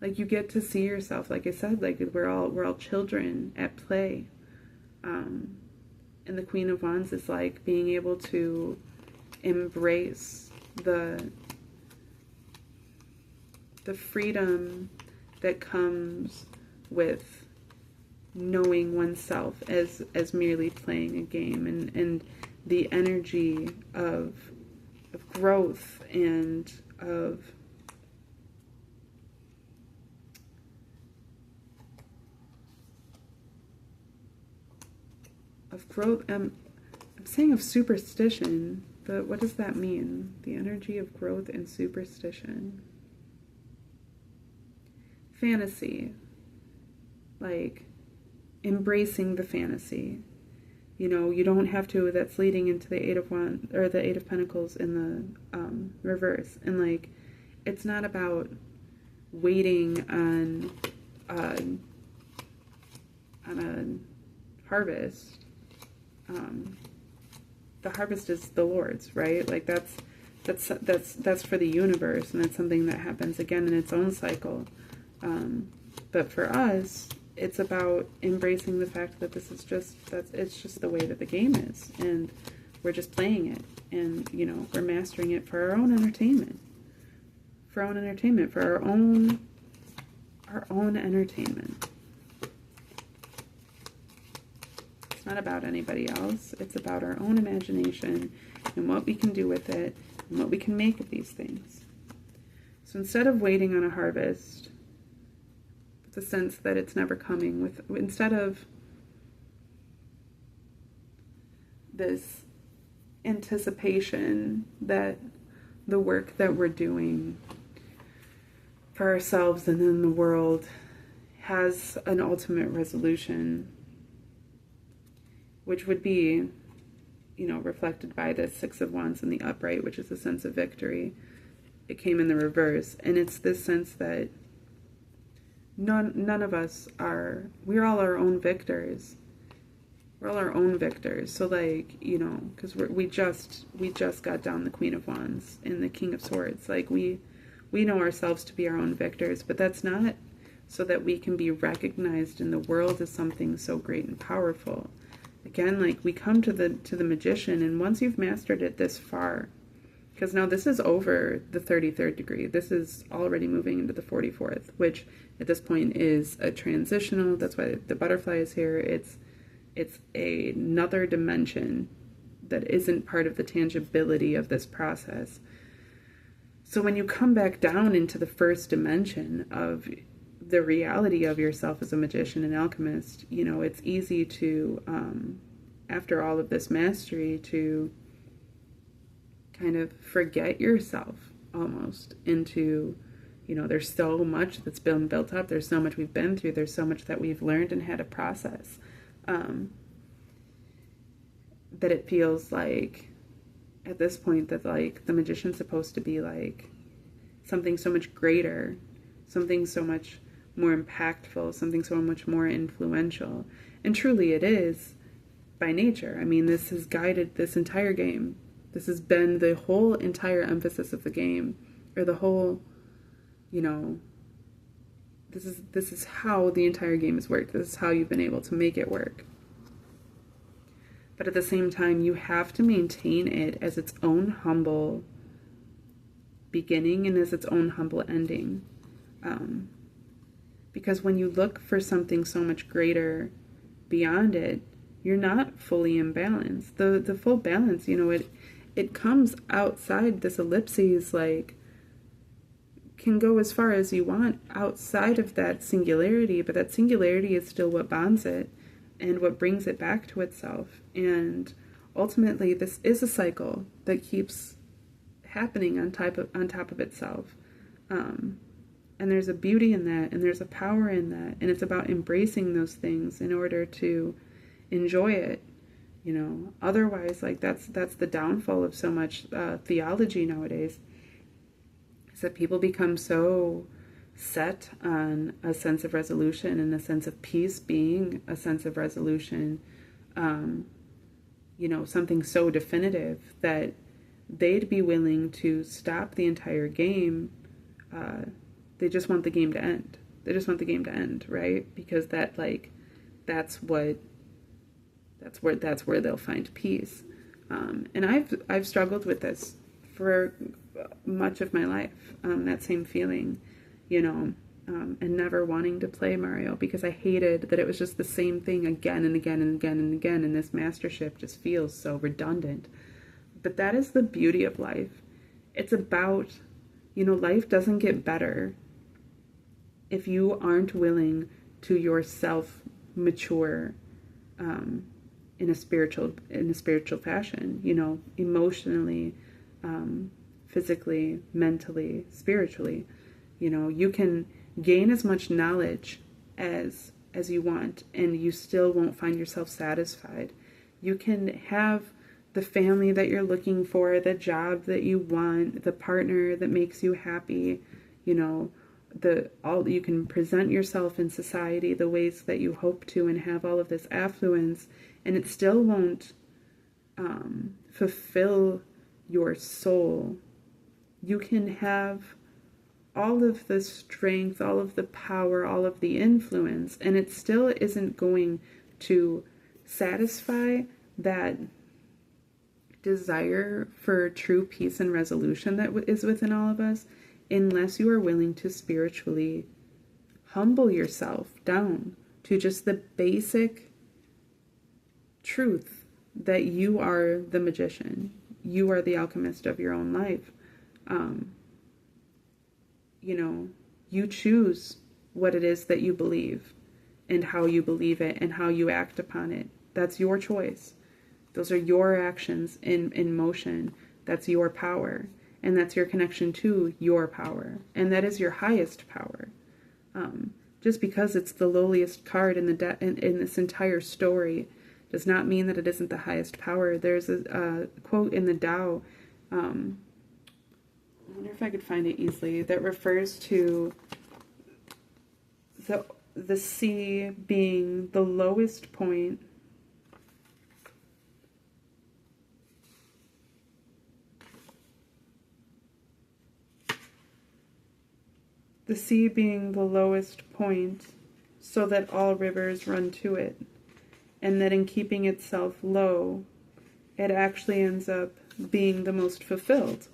like, you get to see yourself, like I said, like, we're all children at play. And the Queen of Wands is like being able to embrace the freedom that comes with knowing oneself as merely playing a game, and the energy of growth and of growth. I'm saying of superstition, but what does that mean? The energy of growth and superstition. Fantasy. Like, embracing the fantasy. You know, you don't have to, that's leading into the Eight of Wands, or the Eight of Pentacles in the reverse. And, like, it's not about waiting on a harvest. The harvest is the Lord's, right? Like, that's for the universe, and that's something that happens again in its own cycle. But for us, it's about embracing the fact that this is it's just the way that the game is, and we're just playing it, and, you know, we're mastering it for our own entertainment, for our own entertainment. It's not about anybody else. It's about our own imagination and what we can do with it and what we can make of these things. So instead of waiting on a harvest, the sense that it's never coming, instead of this anticipation that the work that we're doing for ourselves and in the world has an ultimate resolution, which would be, you know, reflected by the Six of Wands in the upright, which is a sense of victory. It came in the reverse, and it's this sense that none of us we're all our own victors. We're all our own victors. So, like, you know, because we just got down the Queen of Wands and the King of Swords. Like, we we know ourselves to be our own victors, but that's not so that we can be recognized in the world as something so great and powerful. Again, like, we come to the magician, and once you've mastered it this far, because now this is over the 33rd degree, this is already moving into the 44th, which at this point is a transitional. That's why the butterfly is here. It's another dimension that isn't part of the tangibility of this process. So when you come back down into the first dimension of the reality of yourself as a magician and alchemist, you know, it's easy to, after all of this mastery, to kind of forget yourself almost into, you know, there's so much that's been built up, there's so much we've been through, there's so much that we've learned and had to process, that it feels like at this point that, like, the magician's supposed to be like something so much greater, something so much more impactful, something so much more influential. And truly it is by nature. I mean, this has guided this entire game. This has been the whole entire emphasis of the game, or the whole, you know, this is how the entire game has worked. This is how you've been able to make it work. But at the same time, you have to maintain it as its own humble beginning and as its own humble ending. Because when you look for something so much greater beyond it, you're not fully in balance. The full balance, you know, it comes outside this ellipses, like, can go as far as you want outside of that singularity, but that singularity is still what bonds it and what brings it back to itself. And ultimately, this is a cycle that keeps happening on top of itself. And there's a beauty in that, and there's a power in that, and it's about embracing those things in order to enjoy it. You know, otherwise, like, that's the downfall of so much theology nowadays, is that people become so set on a sense of resolution and a sense of peace being a sense of resolution, you know, something so definitive that they'd be willing to stop the entire game. They just want the game to end. They just want the game to end, right? Because that, like, that's where they'll find peace. And I've struggled with this for much of my life, that same feeling, you know, and never wanting to play Mario because I hated that it was just the same thing again and again and again and again, and this mastership just feels so redundant. But that is the beauty of life. It's about, you know, life doesn't get better if you aren't willing to yourself mature in a spiritual fashion, you know, emotionally, physically, mentally, spiritually. You know, you can gain as much knowledge as you want, and you still won't find yourself satisfied. You can have the family that you're looking for, the job that you want, the partner that makes you happy, you know, you can present yourself in society the ways that you hope to and have all of this affluence, and it still won't fulfill your soul. You can have all of the strength, all of the power, all of the influence, and it still isn't going to satisfy that desire for true peace and resolution that is within all of us, unless you are willing to spiritually humble yourself down to just the basic truth that you are the magician. You are the alchemist of your own life. You know, you choose what it is that you believe and how you believe it and how you act upon it. That's your choice. Those are your actions in motion. That's your power. And that's your connection to your power. And that is your highest power. Just because it's the lowliest card in this entire story does not mean that it isn't the highest power. There's a quote in the Tao, I wonder if I could find it easily, that refers to the sea being the lowest point the sea being the lowest point, so that all rivers run to it, and that in keeping itself low, it actually ends up being the most fulfilled,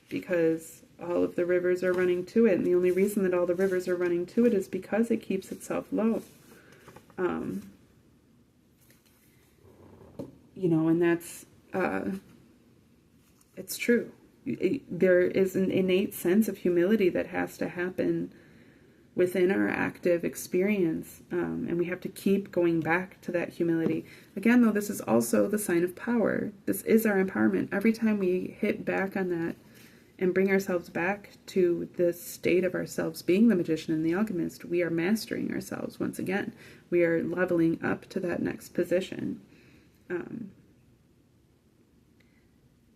because all of the rivers are running to it, and the only reason that all the rivers are running to it is because it keeps itself low. You know, and that's, it's true. There is an innate sense of humility that has to happen within our active experience, and we have to keep going back to that humility. Again, though, this is also the sign of power. This is our empowerment. Every time we hit back on that and bring ourselves back to the state of ourselves being the magician and the alchemist, we are mastering ourselves once again. We are leveling up to that next position.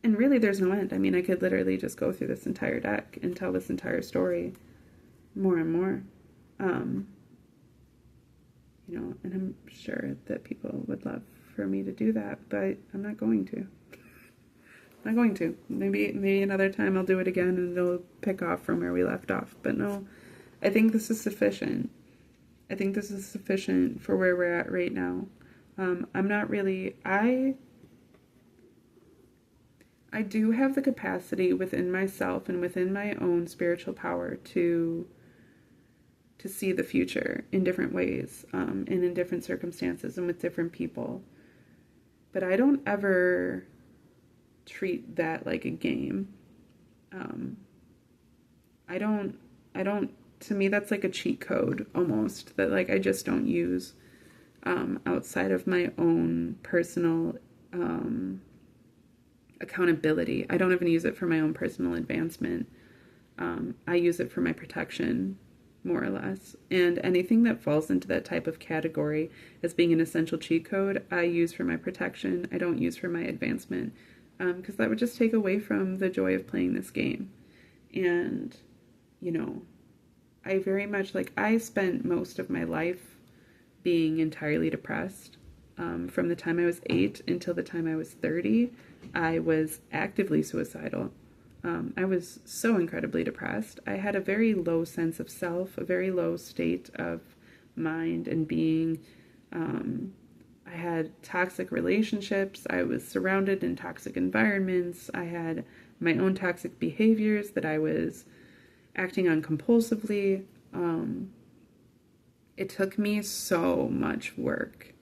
And really, there's no end. I mean, I could literally just go through this entire deck and tell this entire story more and more. You know, and I'm sure that people would love for me to do that, but I'm not going to. I'm not going to. Maybe another time I'll do it again and it'll pick off from where we left off. But no, I think this is sufficient. I think this is sufficient for where we're at right now. I'm not really... I do have the capacity within myself and within my own spiritual power to see the future in different ways, and in different circumstances and with different people. But I don't ever treat that like a game. I don't, to me, that's like a cheat code almost, that like I just don't use outside of my own personal accountability. I don't even use it for my own personal advancement. I use it for my protection, more or less. And anything that falls into that type of category as being an essential cheat code, I use for my protection. I don't use for my advancement, because that would just take away from the joy of playing this game. And, you know, I very much, like, I spent most of my life being entirely depressed. From the time I was 8 until the time I was 30, I was actively suicidal. I was so incredibly depressed. I had a very low sense of self, a very low state of mind and being. I had toxic relationships. I was surrounded in toxic environments. I had my own toxic behaviors that I was acting on compulsively. It took me so much work.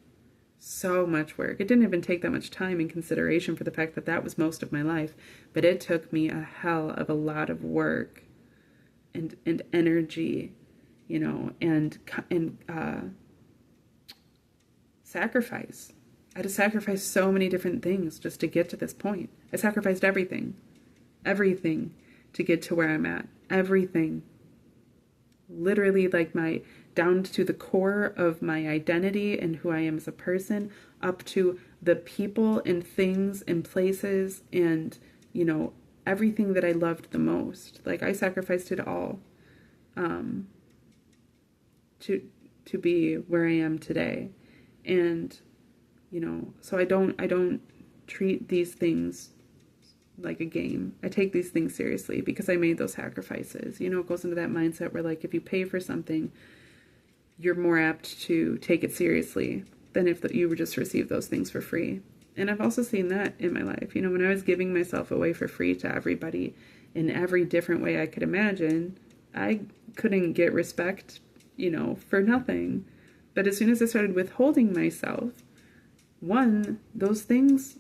So much work. It didn't even take that much time in consideration for the fact that that was most of my life, but it took me a hell of a lot of work and energy, you know, and sacrifice. I had to sacrifice so many different things just to get to this point. I sacrificed everything to get to where I'm at. Everything. Literally, like, my down to the core of my identity and who I am as a person, up to the people and things and places and, you know, everything that I loved the most. Like, I sacrificed it all to be where I am today. And, you know, so I don't treat these things like a game. I take these things seriously because I made those sacrifices. You know, it goes into that mindset where, like, if you pay for something, you're more apt to take it seriously than if you would just receive those things for free. And I've also seen that in my life. You know, when I was giving myself away for free to everybody in every different way I could imagine, I couldn't get respect, you know, for nothing. But as soon as I started withholding myself, one, those things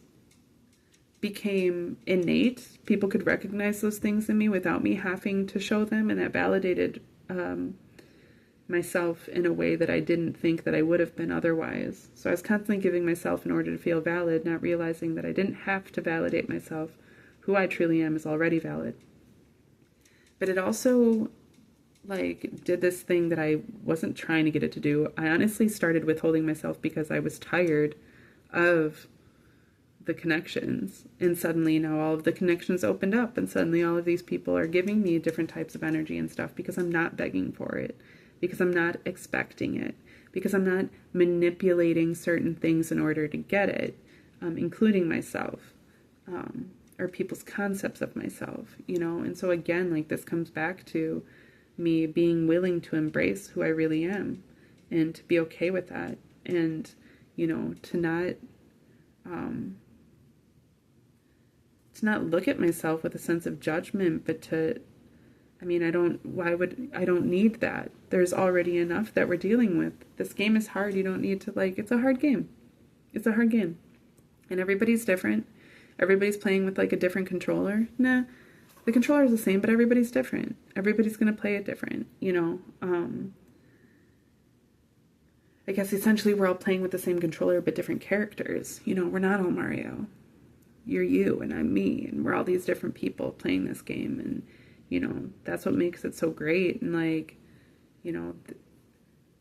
became innate. People could recognize those things in me without me having to show them, and that validated myself in a way that I didn't think that I would have been otherwise. So I was constantly giving myself in order to feel valid, not realizing that I didn't have to validate myself. Who I truly am is already valid. But it also, like, did this thing that I wasn't trying to get it to do. I honestly started withholding myself because I was tired of the connections, and suddenly now all of the connections opened up, and suddenly all of these people are giving me different types of energy and stuff because I'm not begging for it, because I'm not expecting it, because I'm not manipulating certain things in order to get it, including myself, or people's concepts of myself, you know. And so again, like, this comes back to me being willing to embrace who I really am and to be okay with that. And, you know, to not look at myself with a sense of judgment, but I don't need that. There's already enough that we're dealing with. This game is hard. You don't need to, it's a hard game. It's a hard game. And everybody's different. Everybody's playing with, a different controller. Nah, the controller is the same, but everybody's different. Everybody's going to play it different, you know. I guess essentially we're all playing with the same controller, but different characters. You know, we're not all Mario. You're you, and I'm me, and we're all these different people playing this game, and, you know, that's what makes it so great. And, you know,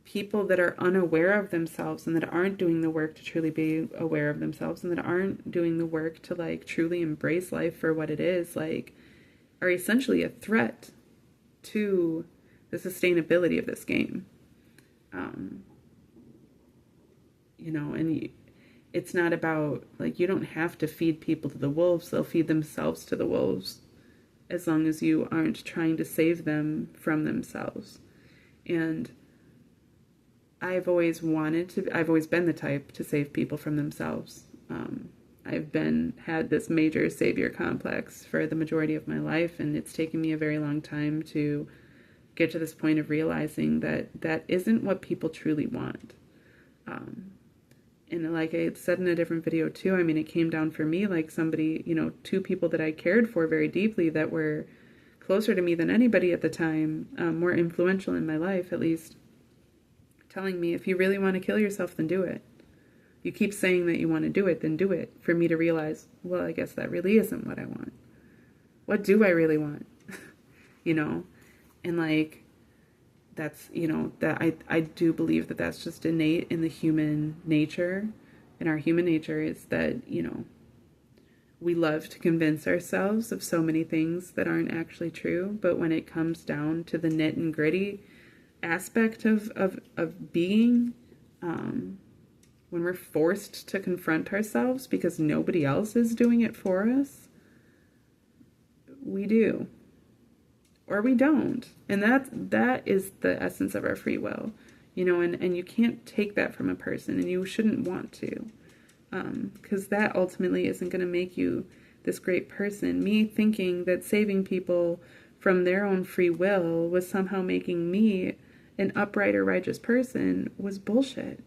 people that are unaware of themselves and that aren't doing the work to truly be aware of themselves and that aren't doing the work to, truly embrace life for what it is, are essentially a threat to the sustainability of this game. You know, and it's not about, you don't have to feed people to the wolves. They'll feed themselves to the wolves as long as you aren't trying to save them from themselves. And I've always been the type to save people from themselves. I've had this major savior complex for the majority of my life, and it's taken me a very long time to get to this point of realizing that that isn't what people truly want. And like I said in a different video too, I mean, it came down for me, somebody, you know, two people that I cared for very deeply that were closer to me than anybody at the time, more influential in my life at least, telling me, if you really want to kill yourself, then do it. You keep saying that you want to do it, then do it. For me to realize, well, I guess that really isn't what I want. What do I really want? You know? And that's, you know, that I do believe that that's just innate in the human nature. And our human nature is that, you know, we love to convince ourselves of so many things that aren't actually true. But when it comes down to the nit and gritty aspect of being, when we're forced to confront ourselves because nobody else is doing it for us, we do. Or we don't. And that is the essence of our free will. You know, and you can't take that from a person, and you shouldn't want to. Because that ultimately isn't going to make you this great person. Me thinking that saving people from their own free will was somehow making me an upright or righteous person was bullshit.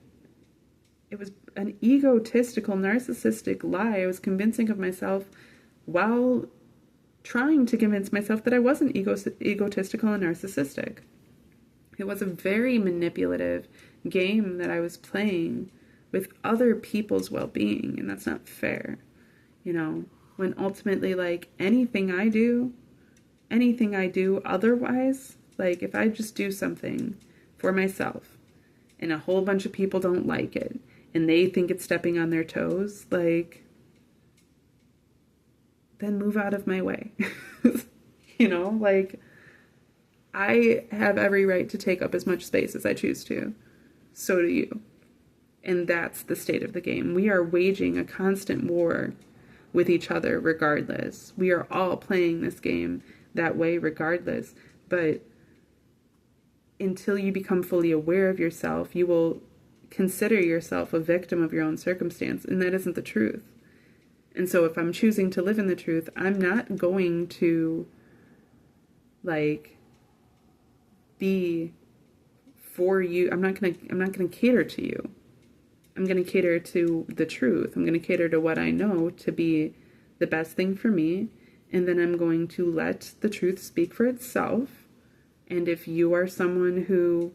It was an egotistical, narcissistic lie I was convincing of myself while trying to convince myself that I wasn't egotistical and narcissistic. It was a very manipulative game that I was playing with other people's well-being, and that's not fair. You know, when ultimately, anything I do otherwise, if I just do something for myself and a whole bunch of people don't like it and they think it's stepping on their toes, then move out of my way. You know, I have every right to take up as much space as I choose to. So do you. And that's the state of the game. We are waging a constant war with each other regardless. We are all playing this game that way regardless. But until you become fully aware of yourself, you will consider yourself a victim of your own circumstance. And that isn't the truth. And so if I'm choosing to live in the truth, I'm not going to, be for you. I'm not going to cater to you. I'm going to cater to the truth. I'm going to cater to what I know to be the best thing for me. And then I'm going to let the truth speak for itself. And if you are someone who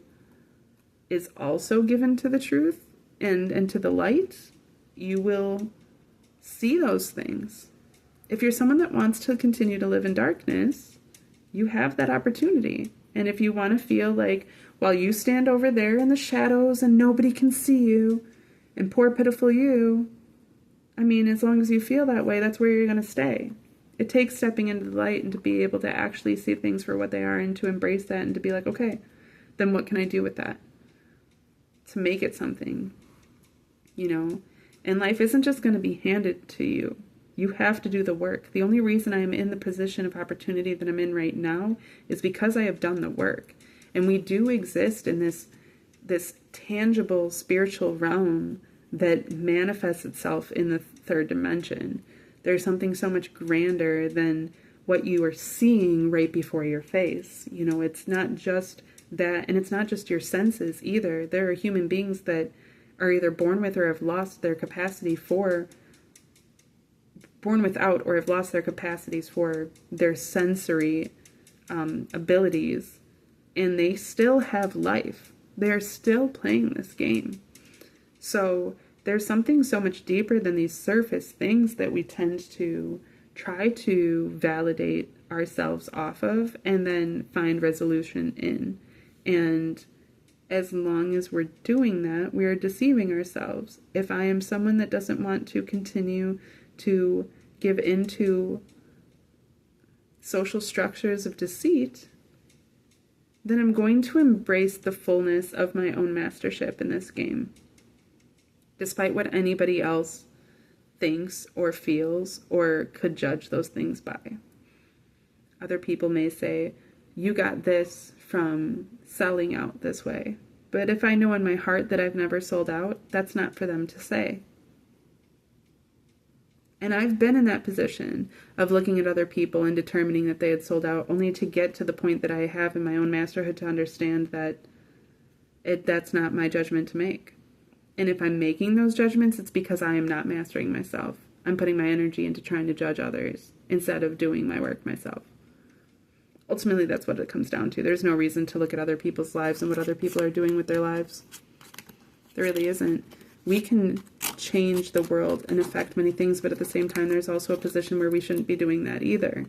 is also given to the truth and to the light, you will see those things. If you're someone that wants to continue to live in darkness, you have that opportunity. And if you want to feel while you stand over there in the shadows and nobody can see you, and poor pitiful you, I mean, as long as you feel that way, that's where you're going to stay. It takes stepping into the light and to be able to actually see things for what they are and to embrace that and to be okay, then what can I do with that? To make it something, you know? And life isn't just going to be handed to you. You have to do the work. The only reason I am in the position of opportunity that I'm in right now is because I have done the work. And we do exist in this tangible spiritual realm that manifests itself in the third dimension. There's something so much grander than what you are seeing right before your face. You know, it's not just that, and it's not just your senses either. There are human beings that are either born with or have lost their capacity for, born without or have lost their capacities for their sensory abilities, and they still have life. They're still playing this game. So there's something so much deeper than these surface things that we tend to try to validate ourselves off of and then find resolution in. And as long as we're doing that, we are deceiving ourselves. If I am someone that doesn't want to continue to give into social structures of deceit, then I'm going to embrace the fullness of my own mastership in this game, despite what anybody else thinks or feels or could judge those things by. Other people may say, you got this from selling out this way. But if I know in my heart that I've never sold out, that's not for them to say. And I've been in that position of looking at other people and determining that they had sold out, only to get to the point that I have in my own masterhood to understand that that's not my judgment to make. And if I'm making those judgments, it's because I am not mastering myself. I'm putting my energy into trying to judge others instead of doing my work myself. Ultimately, that's what it comes down to. There's no reason to look at other people's lives and what other people are doing with their lives. There really isn't. We can change the world and affect many things, but at the same time, there's also a position where we shouldn't be doing that either.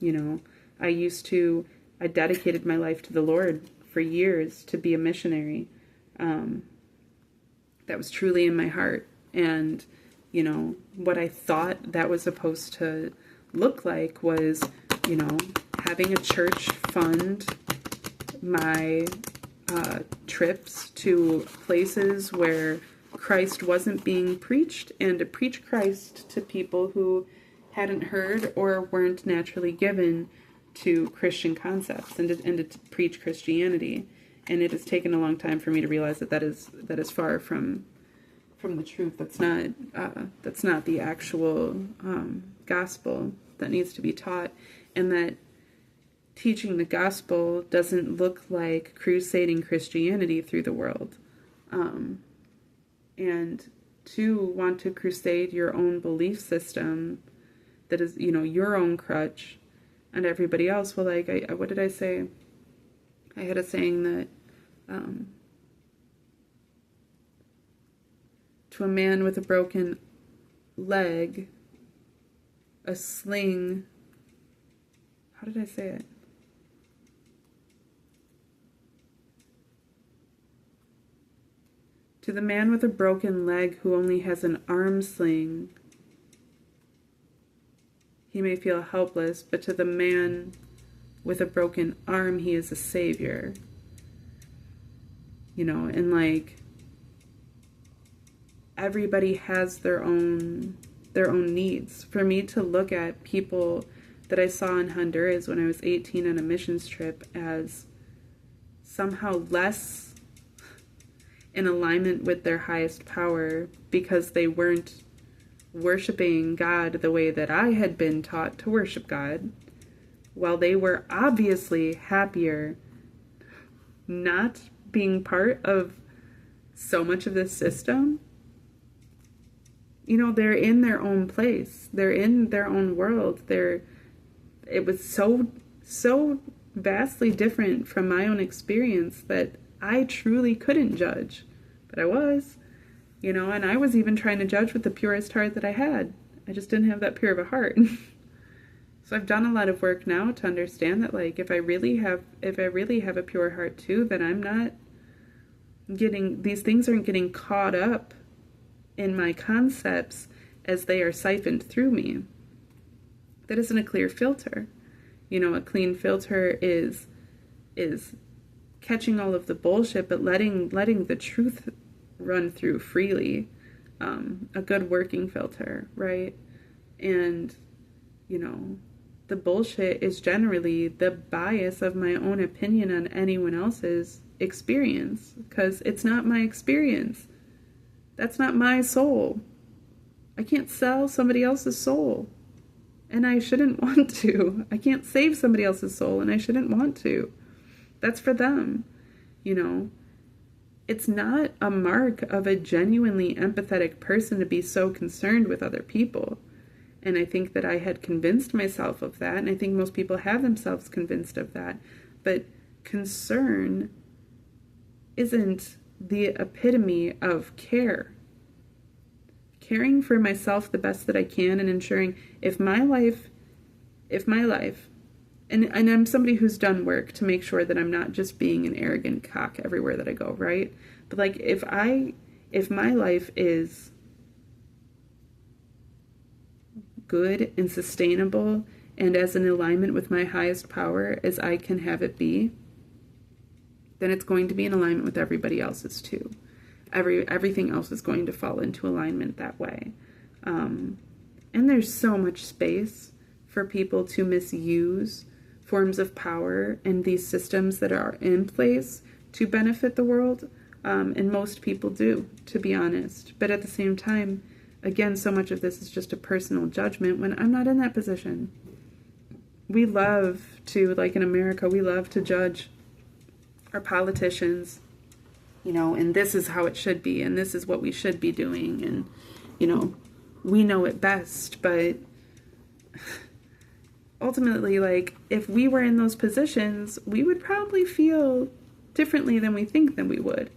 You know, I dedicated my life to the Lord for years to be a missionary. That was truly in my heart. And, you know, what I thought that was supposed to look like was, you know, having a church fund my trips to places where Christ wasn't being preached, and to preach Christ to people who hadn't heard or weren't naturally given to Christian concepts, and to preach Christianity. And it has taken a long time for me to realize that is far from the truth. That's not the actual gospel that needs to be taught, and that teaching the gospel doesn't look like crusading Christianity through the world. And to want to crusade your own belief system that is, you know, your own crutch, and everybody else. Well, like, what did I say? I had a saying that to a man with a broken leg, a sling, how did I say it? To the man with a broken leg who only has an arm sling, he may feel helpless, but to the man with a broken arm, he is a savior. You know, and like, everybody has their own needs. For me to look at people that I saw in Honduras when I was 18 on a missions trip as somehow less in alignment with their highest power because they weren't worshiping God the way that I had been taught to worship God, while they were obviously happier not being part of so much of this system. You know, they're in their own place. They're in their own world. It was so vastly different from my own experience that I truly couldn't judge, but I was, you know, and I was even trying to judge with the purest heart that I had. I just didn't have that pure of a heart. So I've done a lot of work now to understand that, like, if I really have a pure heart too, then I'm not these things aren't getting caught up in my concepts as they are siphoned through me. That isn't a clear filter. You know, a clean filter is catching all of the bullshit, but letting the truth run through freely. A good working filter, right? And, you know, the bullshit is generally the bias of my own opinion on anyone else's experience, because it's not my experience. That's not my soul. I can't sell somebody else's soul, and I shouldn't want to. I can't save somebody else's soul, and I shouldn't want to. That's for them, you know. It's not a mark of a genuinely empathetic person to be so concerned with other people. And I think that I had convinced myself of that, and I think most people have themselves convinced of that. But concern isn't the epitome of care. Caring for myself the best that I can and ensuring if my life, and I'm somebody who's done work to make sure that I'm not just being an arrogant cock everywhere that I go, right? But like if my life is good and sustainable and as in alignment with my highest power as I can have it be, then it's going to be in alignment with everybody else's too. Everything else is going to fall into alignment that way. And there's so much space for people to misuse forms of power and these systems that are in place to benefit the world. And most people do, to be honest. But at the same time, again, so much of this is just a personal judgment when I'm not in that position. We love to, like in America, we love to judge our politicians, you know, and this is how it should be, and this is what we should be doing, and, you know, we know it best, but ultimately, like, if we were in those positions, we would probably feel differently than we think than we would.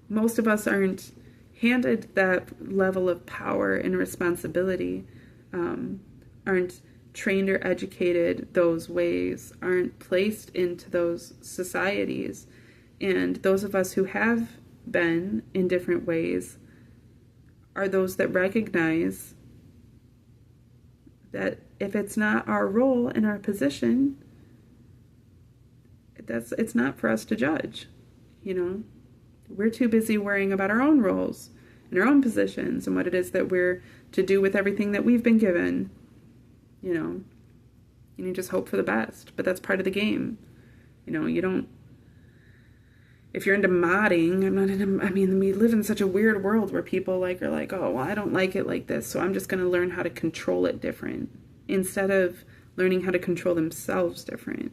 Most of us aren't handed that level of power and responsibility, aren't trained or educated those ways, aren't placed into those societies. And those of us who have been in different ways are those that recognize that if it's not our role and our position, it's not for us to judge, you know. We're too busy worrying about our own roles and our own positions and what it is that we're to do with everything that we've been given, you know. And you just hope for the best, but that's part of the game. You know, you don't, if you're into modding, we live in such a weird world where people are like, oh, well, I don't like it like this, so I'm just going to learn how to control it different, instead of learning how to control themselves different.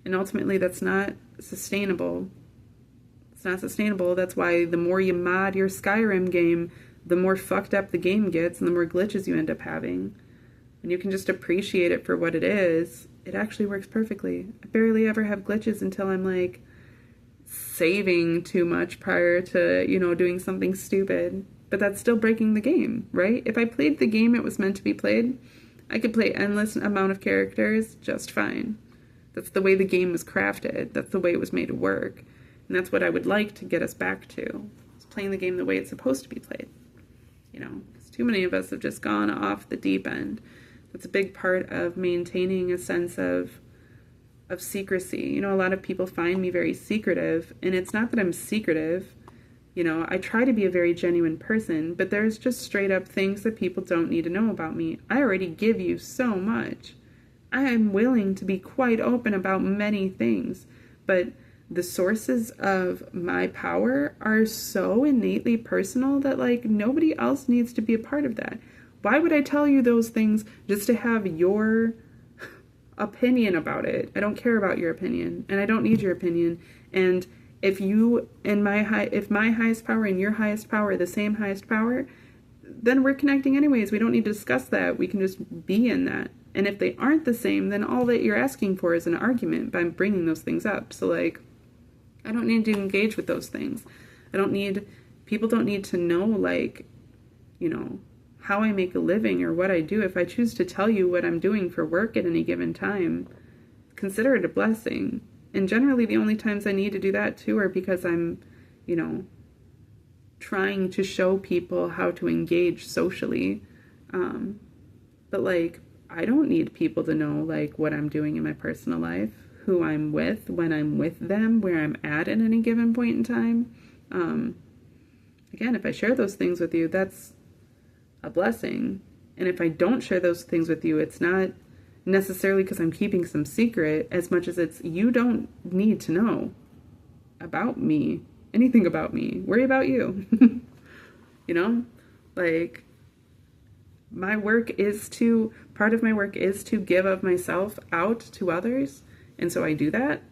And ultimately, that's not sustainable. It's not sustainable. That's why the more you mod your Skyrim game, the more fucked up the game gets and the more glitches you end up having. And you can just appreciate it for what it is. It actually works perfectly. I barely ever have glitches until I'm like saving too much prior to, you know, doing something stupid. But that's still breaking the game, right? If I played the game it was meant to be played, I could play endless amount of characters just fine. That's the way the game was crafted. That's the way it was made to work. And that's what I would like to get us back to. It's playing the game the way it's supposed to be played. You know, because too many of us have just gone off the deep end. That's a big part of maintaining a sense of secrecy. You know, a lot of people find me very secretive, and it's not that I'm secretive. You know, I try to be a very genuine person, but there's just straight up things that people don't need to know about me. I already give you so much. I am willing to be quite open about many things, but the sources of my power are so innately personal that, like, nobody else needs to be a part of that. Why would I tell you those things just to have your opinion about it? I don't care about your opinion, and I don't need your opinion. And if my highest power and your highest power are the same highest power, then we're connecting anyways. We don't need to discuss that. We can just be in that. And if they aren't the same, then all that you're asking for is an argument by bringing those things up. So, like, I don't need to engage with those things. People don't need to know, like, you know, how I make a living or what I do. If I choose to tell you what I'm doing for work at any given time, consider it a blessing. And generally the only times I need to do that too are because I'm, you know, trying to show people how to engage socially. But, like, I don't need people to know, like, what I'm doing in my personal life, who I'm with, when I'm with them, where I'm at any given point in time. Again, if I share those things with you, that's a blessing. And if I don't share those things with you, it's not necessarily because I'm keeping some secret as much as it's you don't need to know about me, anything about me. Worry about you. You know? Like, part of my work is to give of myself out to others. And so I do that.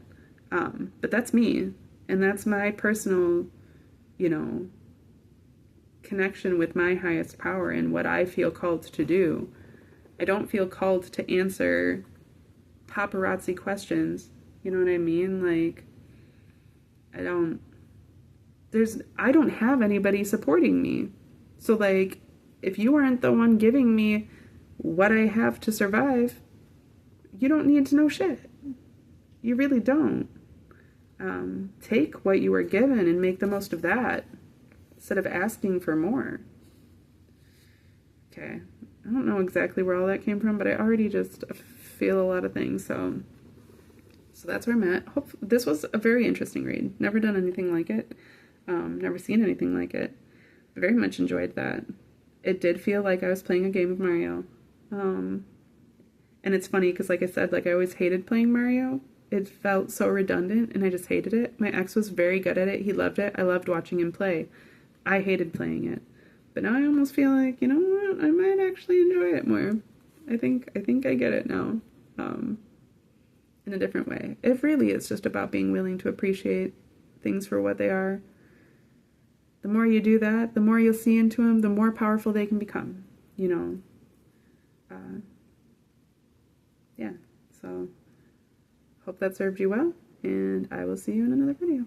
But that's me. And that's my personal, you know, connection with my highest power and what I feel called to do. I don't feel called to answer paparazzi questions. You know what I mean? Like, I don't have anybody supporting me. So like, if you aren't the one giving me what I have to survive, you don't need to know shit. You really don't. Take what you were given and make the most of that instead of asking for more. Okay. I don't know exactly where all that came from, but I already just feel a lot of things. So that's where I'm at. This was a very interesting read. Never done anything like it. Never seen anything like it. Very much enjoyed that. It did feel like I was playing a game of Mario. And it's funny because, like I said, like I always hated playing Mario. It felt so redundant and I just hated it. My ex was very good at it. He loved it. I loved watching him play. I hated playing it. But now I almost feel like, you know what? I might actually enjoy it more. I think I get it now. In a different way. It really is just about being willing to appreciate things for what they are. The more you do that, the more you'll see into them, the more powerful they can become, you know. Yeah, so hope that served you well, and I will see you in another video.